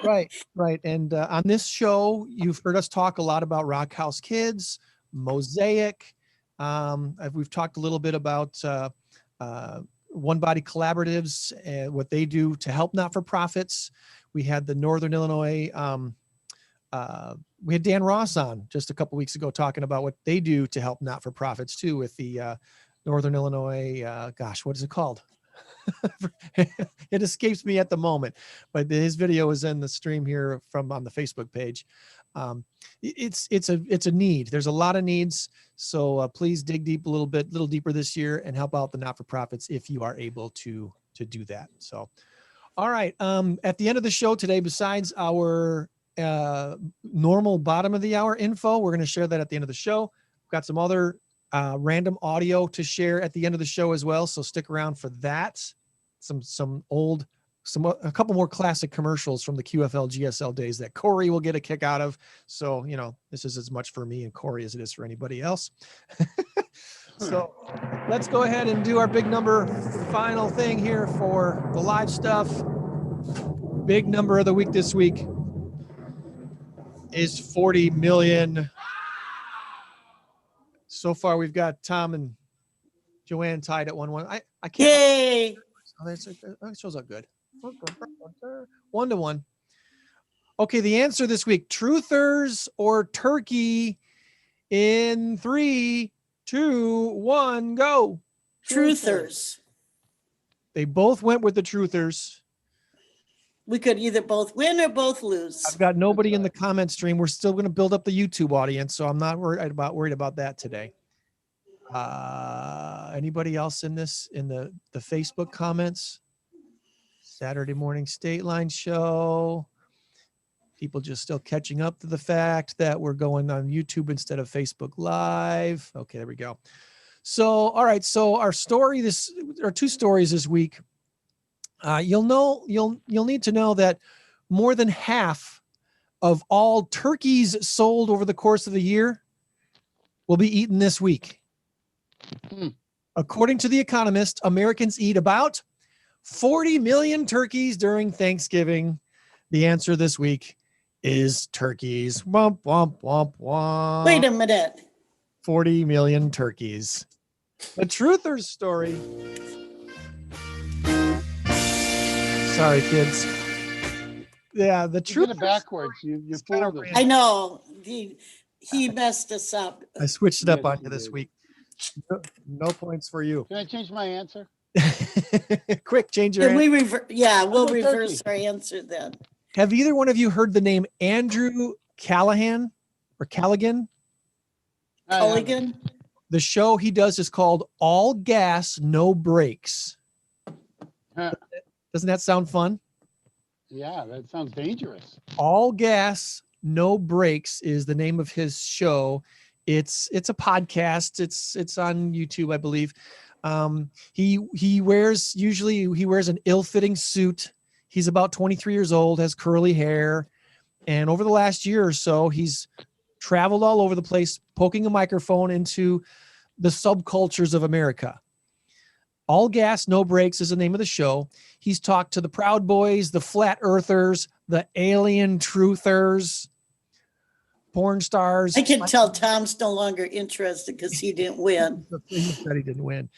Right. And on this show, you've heard us talk a lot about Rock House Kids, Mosaic. We've talked a little bit about One Body Collaboratives and what they do to help not-for-profits. We had the Northern Illinois, we had Dan Ross on just a couple weeks ago talking about what they do to help not-for-profits too with the Northern Illinois, what is it called? It escapes me at the moment, but his video is in the stream here from on the Facebook page. It's a need. There's a lot of needs. So please dig deep a little deeper this year and help out the not-for-profits if you are able to do that. So, all right. At the end of the show today, besides our normal bottom of the hour info, we're going to share that at the end of the show. We've got some other random audio to share at the end of the show as well. So stick around for that. A couple more classic commercials from the QFL GSL days that Corey will get a kick out of. So, this is as much for me and Corey as it is for anybody else. So let's go ahead and do our big number final thing here for the live stuff. Big number of the week this week is 40 million. So far, we've got Tom and Joann tied at 1-1. I can't. Yay! Oh, that shows up good. 1-1. Okay, the answer this week: truthers or turkey? In 3, 2, 1, go. Truthers. They both went with the truthers. We could either both win or both lose. I've got nobody in the comment stream. We're still going to build up the YouTube audience, so I'm not worried about that today. Anybody else in the Facebook comments? Saturday morning Stateline show. People just still catching up to the fact that we're going on YouTube instead of Facebook Live. Okay, there we go. So, all right. So our two stories this week. You'll need to know that more than half of all turkeys sold over the course of the year will be eaten this week. According to The Economist, Americans eat about 40 million turkeys during Thanksgiving. The answer this week is turkeys. Womp, womp, womp, womp. Wait a minute. 40 million turkeys. The truthers story. Sorry, kids. Yeah, the truth. You did it backwards. You fooled us. I know. He messed us up. I switched it up on you this week. No points for you. Can I change my answer? Quick, change your answer. We'll reverse our answer then. Have either one of you heard the name Andrew Callahan or Callaghan? Culligan? The show he does is called All Gas, No Brakes. Doesn't that sound fun? Yeah, that sounds dangerous. All Gas, No Brakes is the name of his show. It's a podcast. It's on YouTube, I believe. He wears an ill-fitting suit. He's about 23 years old, has curly hair, and over the last year or so, he's traveled all over the place, poking a microphone into the subcultures of America. All Gas, No Brakes is the name of the show. He's talked to the Proud Boys, the Flat Earthers, the Alien Truthers, porn stars. I can tell Tom's no longer interested because he didn't win. He said he didn't win.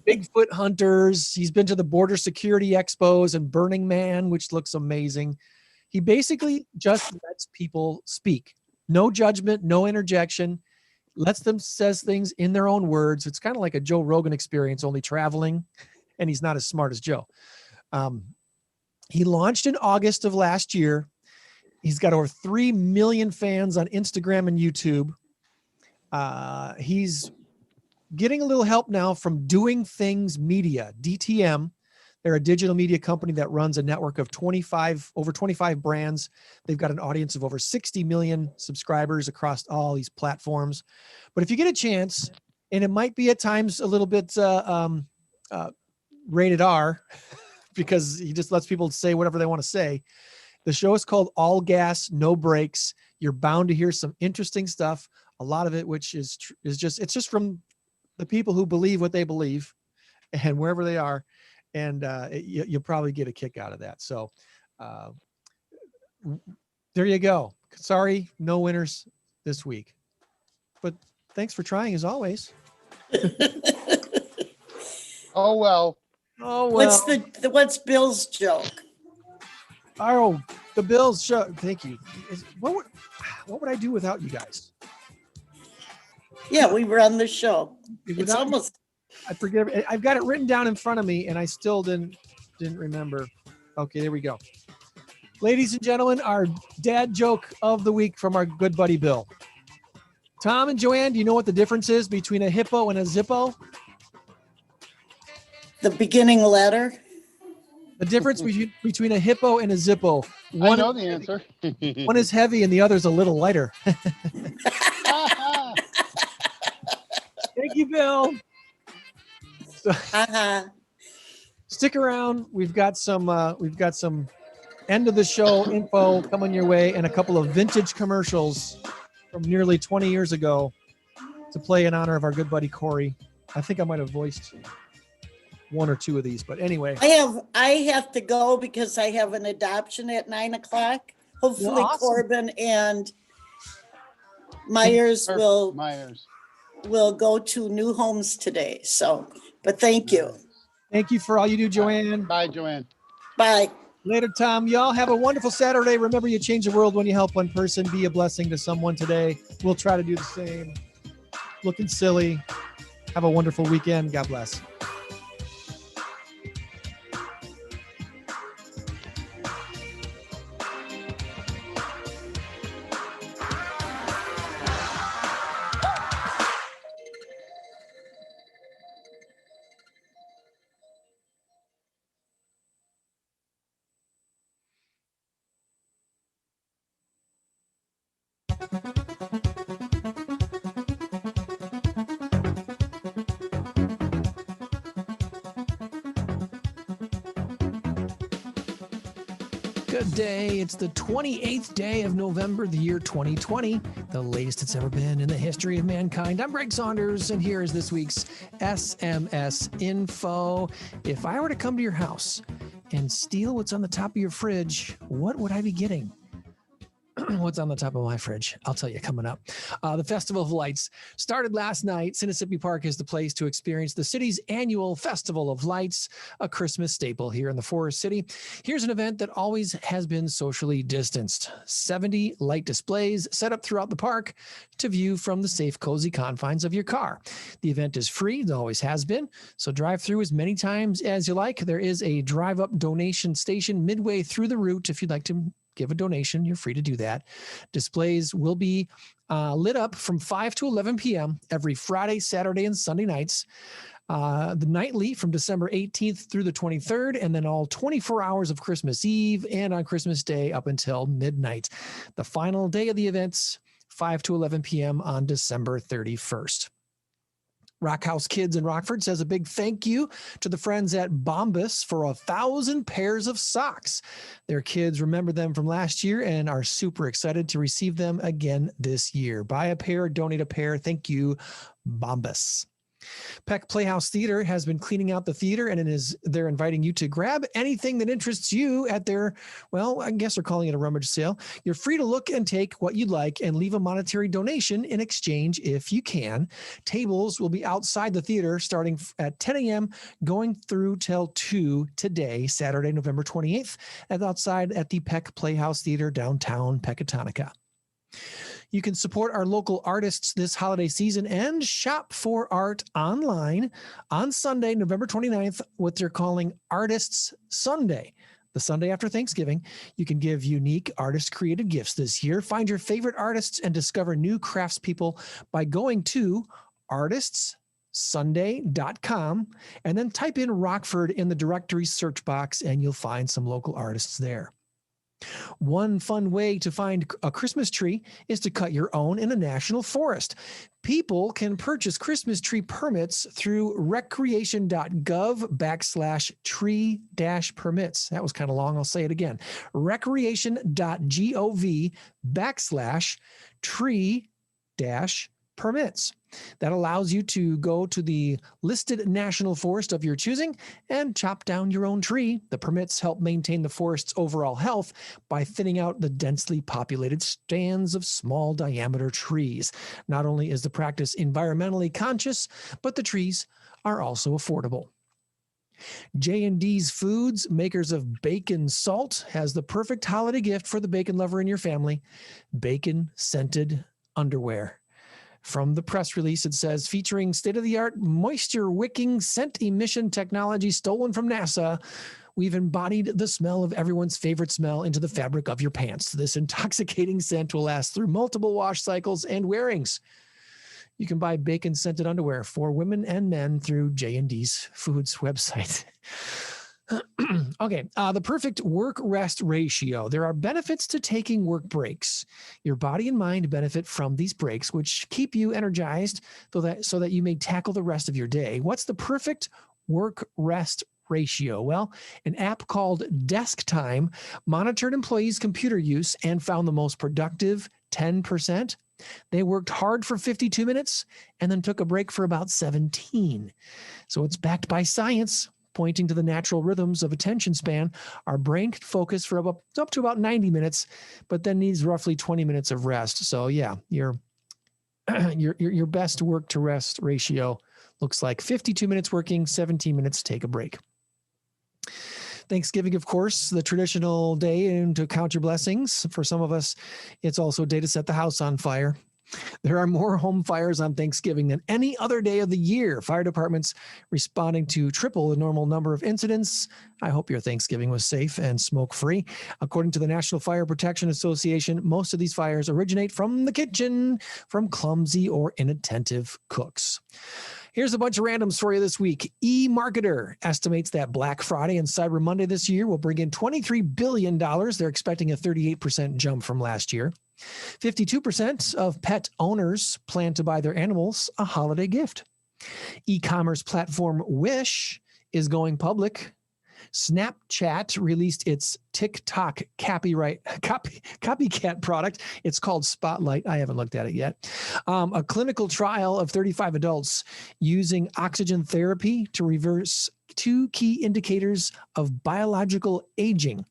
Bigfoot hunters. He's been to the Border Security Expos and Burning Man, which looks amazing. He basically just lets people speak. No judgment, no interjection. Lets them says things in their own words. It's kind of like a Joe Rogan experience, only traveling, and he's not as smart as Joe. He launched in August of last year. He's got over 3 million fans on Instagram and YouTube. He's getting a little help now from Doing Things Media, DTM. They're a digital media company that runs a network of over 25 brands. They've got an audience of over 60 million subscribers across all these platforms. But if you get a chance, and it might be at times a little bit rated R, because he just lets people say whatever they want to say. The show is called All Gas, No Brakes. You're bound to hear some interesting stuff. A lot of it, which is just from the people who believe what they believe and wherever they are. and you'll probably get a kick out of that. So there you go. Sorry, no winners this week, but thanks for trying as always. Oh well. What's Bill's joke? Oh, the Bills show. Thank you. What would I do without you guys? Yeah, we run the show. It's almost. I forget. I've got it written down in front of me, and I still didn't remember. Okay, there we go. Ladies and gentlemen, our dad joke of the week from our good buddy Bill. Tom and Joanne, do you know what the difference is between a hippo and a zippo? The beginning letter. The difference between a hippo and a zippo. I know the answer. One is heavy and the other's a little lighter. Thank you, Bill. Stick around. We've got some end of the show info coming your way and a couple of vintage commercials from nearly 20 years ago to play in honor of our good buddy Corey. I think I might have voiced one or two of these, but anyway. I have to go because I have an adoption at 9:00. Hopefully, well, awesome. Corbin and Myers will go to new homes today. So, but thank you. Thank you for all you do, Joanne. Bye, Joanne. Bye. Later, Tom. Y'all have a wonderful Saturday. Remember, you change the world when you help one person. Be a blessing to someone today. We'll try to do the same. Looking silly. Have a wonderful weekend. God bless. Good day. It's the 28th day of November, the year 2020, the latest it's ever been in the history of mankind. I'm Greg Saunders, and here is this week's SMS info. If I were to come to your house and steal what's on the top of your fridge, what would I be getting? What's on the top of my fridge? I'll tell you coming up. The Festival of Lights started last night. Mississippi Park is the place to experience the city's annual Festival of Lights, a Christmas staple here in the Forest City. Here's an event that always has been socially distanced. 70 light displays set up throughout the park to view from the safe, cozy confines of your car. The event is free, it always has been, so drive through as many times as you like. There is a drive-up donation station midway through the route if you'd like to give a donation. You're free to do that. Displays will be lit up from 5 to 11 p.m. every Friday, Saturday, and Sunday nights. The nightly from December 18th through the 23rd, and then all 24 hours of Christmas Eve and on Christmas Day up until midnight. The final day of the events, 5 to 11 p.m. on December 31st. Rock House Kids in Rockford says a big thank you to the friends at Bombas for 1,000 pairs of socks. Their kids remember them from last year and are super excited to receive them again this year. Buy a pair, donate a pair. Thank you, Bombas. Peck Playhouse Theater has been cleaning out the theater, and they're inviting you to grab anything that interests you at their, well, I guess they're calling it a rummage sale. You're free to look and take what you'd like and leave a monetary donation in exchange if you can. Tables will be outside the theater starting at 10 a.m. going through till 2 today, Saturday, November 28th, and outside at the Peck Playhouse Theater downtown Pecatonica. You can support our local artists this holiday season and shop for art online on Sunday, November 29th, what they're calling Artists Sunday. The Sunday after Thanksgiving, you can give unique artist-created gifts this year. Find your favorite artists and discover new craftspeople by going to artistssunday.com and then type in Rockford in the directory search box, and you'll find some local artists there. One fun way to find a Christmas tree is to cut your own in a national forest. People can purchase Christmas tree permits through recreation.gov/tree-permits. That was kind of long. I'll say it again. recreation.gov/tree-permits. that allows you to go to the listed national forest of your choosing and chop down your own tree. The permits help maintain the forest's overall health by thinning out the densely populated stands of small diameter trees. Not only is the practice environmentally conscious, but the trees are also affordable. J&D's Foods, makers of bacon salt, has the perfect holiday gift for the bacon lover in your family: bacon scented underwear. From the press release, it says, featuring state-of-the-art moisture-wicking scent emission technology stolen from NASA, we've embodied the smell of everyone's favorite smell into the fabric of your pants. This intoxicating scent will last through multiple wash cycles and wearings. You can buy bacon-scented underwear for women and men through J&D's Foods website. Okay, the perfect work-rest ratio. There are benefits to taking work breaks. Your body and mind benefit from these breaks, which keep you energized so that you may tackle the rest of your day. What's the perfect work-rest ratio? Well, an app called Desk Time monitored employees' computer use and found the most productive 10%. They worked hard for 52 minutes and then took a break for about 17. So it's backed by science, pointing to the natural rhythms of attention span. Our brain can focus for up to about 90 minutes, but then needs roughly 20 minutes of rest. So yeah, your best work to rest ratio looks like 52 minutes working, 17 minutes take a break. Thanksgiving, of course, the traditional day and to count your blessings. For some of us, it's also a day to set the house on fire. There are more home fires on Thanksgiving than any other day of the year. Fire departments responding to triple the normal number of incidents. I hope your Thanksgiving was safe and smoke-free. According to the National Fire Protection Association, most of these fires originate from the kitchen, from clumsy or inattentive cooks. Here's a bunch of randoms for you this week. eMarketer estimates that Black Friday and Cyber Monday this year will bring in $23 billion. They're expecting a 38% jump from last year. 52% of pet owners plan to buy their animals a holiday gift. E-commerce platform Wish is going public. Snapchat released its TikTok copycat product. It's called Spotlight. I haven't looked at it yet. A clinical trial of 35 adults using oxygen therapy to reverse two key indicators of biological aging.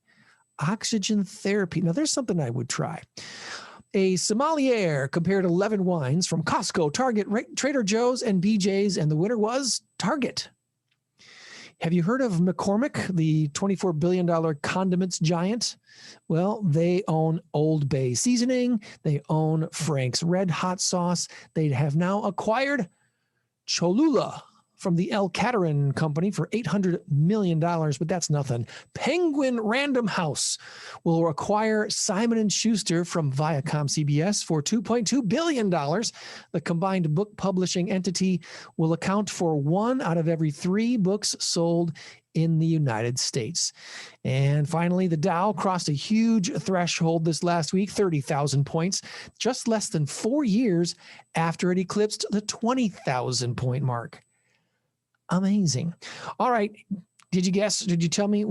Oxygen therapy. Now, there's something I would try. A sommelier compared 11 wines from Costco, Target, Trader Joe's, and BJ's, and the winner was Target. Have you heard of McCormick, the $24 billion condiments giant? Well, they own Old Bay Seasoning. They own Frank's Red Hot Sauce. They have now acquired Cholula from the El Caterin Company for $800 million, but that's nothing. Penguin Random House will acquire Simon & Schuster from Viacom CBS for $2.2 billion. The combined book publishing entity will account for 1 out of every 3 books sold in the United States. And finally, the Dow crossed a huge threshold this last week, 30,000 points, just less than 4 years after it eclipsed the 20,000 point mark. Amazing. All right. Did you guess? Did you tell me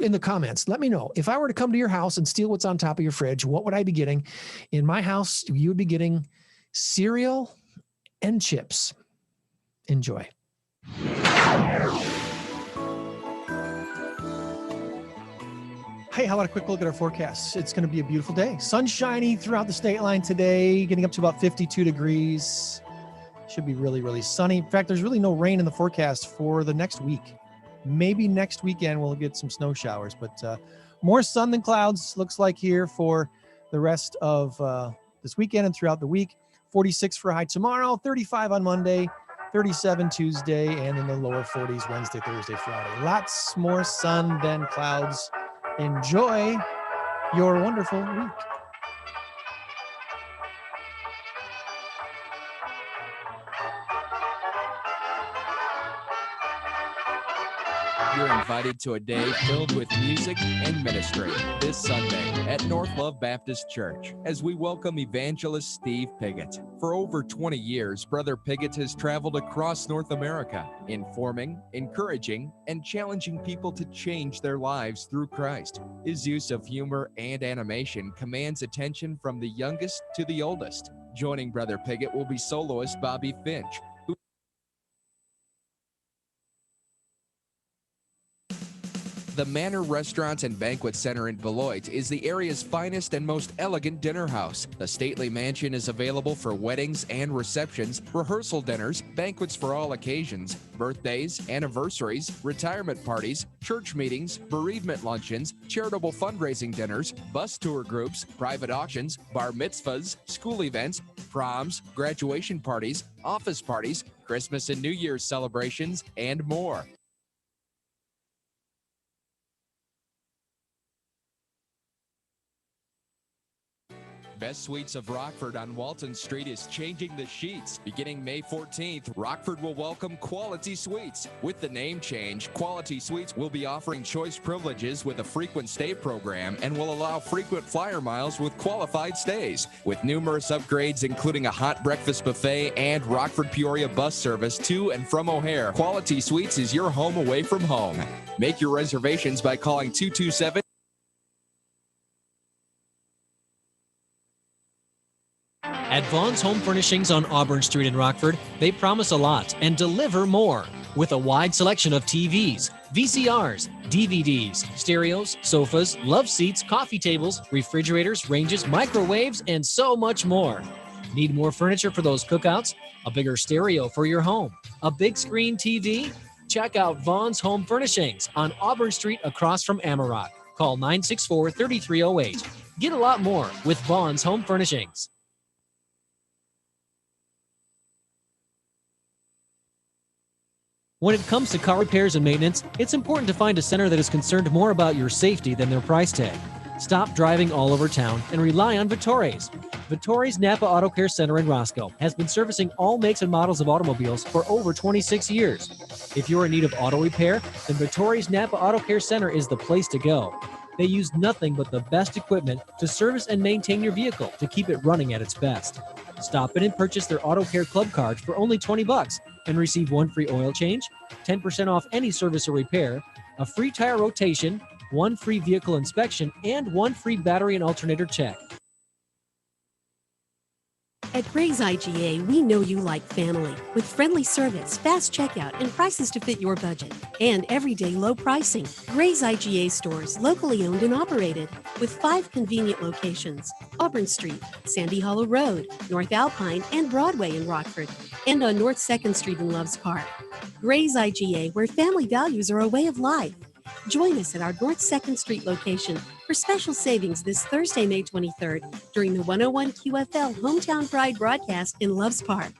in the comments? Let me know. If I were to come to your house and steal what's on top of your fridge, what would I be getting? In my house, you would be getting cereal and chips. Enjoy. Hey, how about a quick look at our forecast? It's going to be a beautiful day. Sunshiny throughout the state line today, getting up to about 52 degrees. Should be really, really sunny. In fact, there's really no rain in the forecast for the next week. Maybe next weekend we'll get some snow showers, but more sun than clouds looks like here for the rest of this weekend and throughout the week. 46 for a high tomorrow, 35 on Monday, 37 Tuesday, and in the lower 40s Wednesday, Thursday, Friday. Lots more sun than clouds. Enjoy your wonderful week. You're invited to a day filled with music and ministry this Sunday at North Love Baptist Church as we welcome evangelist Steve Piggott. For over 20 years, Brother Piggott has traveled across North America, informing, encouraging, and challenging people to change their lives through Christ. His use of humor and animation commands attention from the youngest to the oldest. Joining Brother Piggott will be soloist Bobby Finch. The Manor Restaurant and Banquet Center in Beloit is the area's finest and most elegant dinner house. The stately mansion is available for weddings and receptions, rehearsal dinners, banquets for all occasions, birthdays, anniversaries, retirement parties, church meetings, bereavement luncheons, charitable fundraising dinners, bus tour groups, private auctions, bar mitzvahs, school events, proms, graduation parties, office parties, Christmas and New Year's celebrations, and more. Best Suites of Rockford on Walton Street is changing the sheets. Beginning May 14th, Rockford will welcome Quality Suites. With the name change, Quality Suites will be offering choice privileges with a frequent stay program and will allow frequent flyer miles with qualified stays. With numerous upgrades, including a hot breakfast buffet and Rockford Peoria bus service to and from O'Hare, Quality Suites is your home away from home. Make your reservations by calling 227- At Vaughn's Home Furnishings on Auburn Street in Rockford, they promise a lot and deliver more. With a wide selection of TVs, VCRs, DVDs, stereos, sofas, love seats, coffee tables, refrigerators, ranges, microwaves, and so much more. Need more furniture for those cookouts? A bigger stereo for your home? A big screen TV? Check out Vaughn's Home Furnishings on Auburn Street across from Amarok. Call 964-3308. Get a lot more with Vaughn's Home Furnishings. When it comes to car repairs and maintenance, it's important to find a center that is concerned more about your safety than their price tag. Stop driving all over town and rely on Vittori's. Vittori's Napa Auto Care Center in Roscoe has been servicing all makes and models of automobiles for over 26 years. If you're in need of auto repair, then Vittori's Napa Auto Care Center is the place to go. They use nothing but the best equipment to service and maintain your vehicle to keep it running at its best. Stop in and purchase their Auto Care Club card for only $20 and receive 1 free oil change, 10% off any service or repair, a free tire rotation, 1 free vehicle inspection, and 1 free battery and alternator check. At Gray's IGA, we know you like family. With friendly service, fast checkout, and prices to fit your budget. And everyday low pricing. Gray's IGA stores, locally owned and operated. With 5 convenient locations. Auburn Street, Sandy Hollow Road, North Alpine, and Broadway in Rockford. And on North 2nd Street in Loves Park. Gray's IGA, where family values are a way of life. Join us at our North 2nd Street location for special savings this Thursday, May 23rd, during the 101 QFL Hometown Pride broadcast in Loves Park.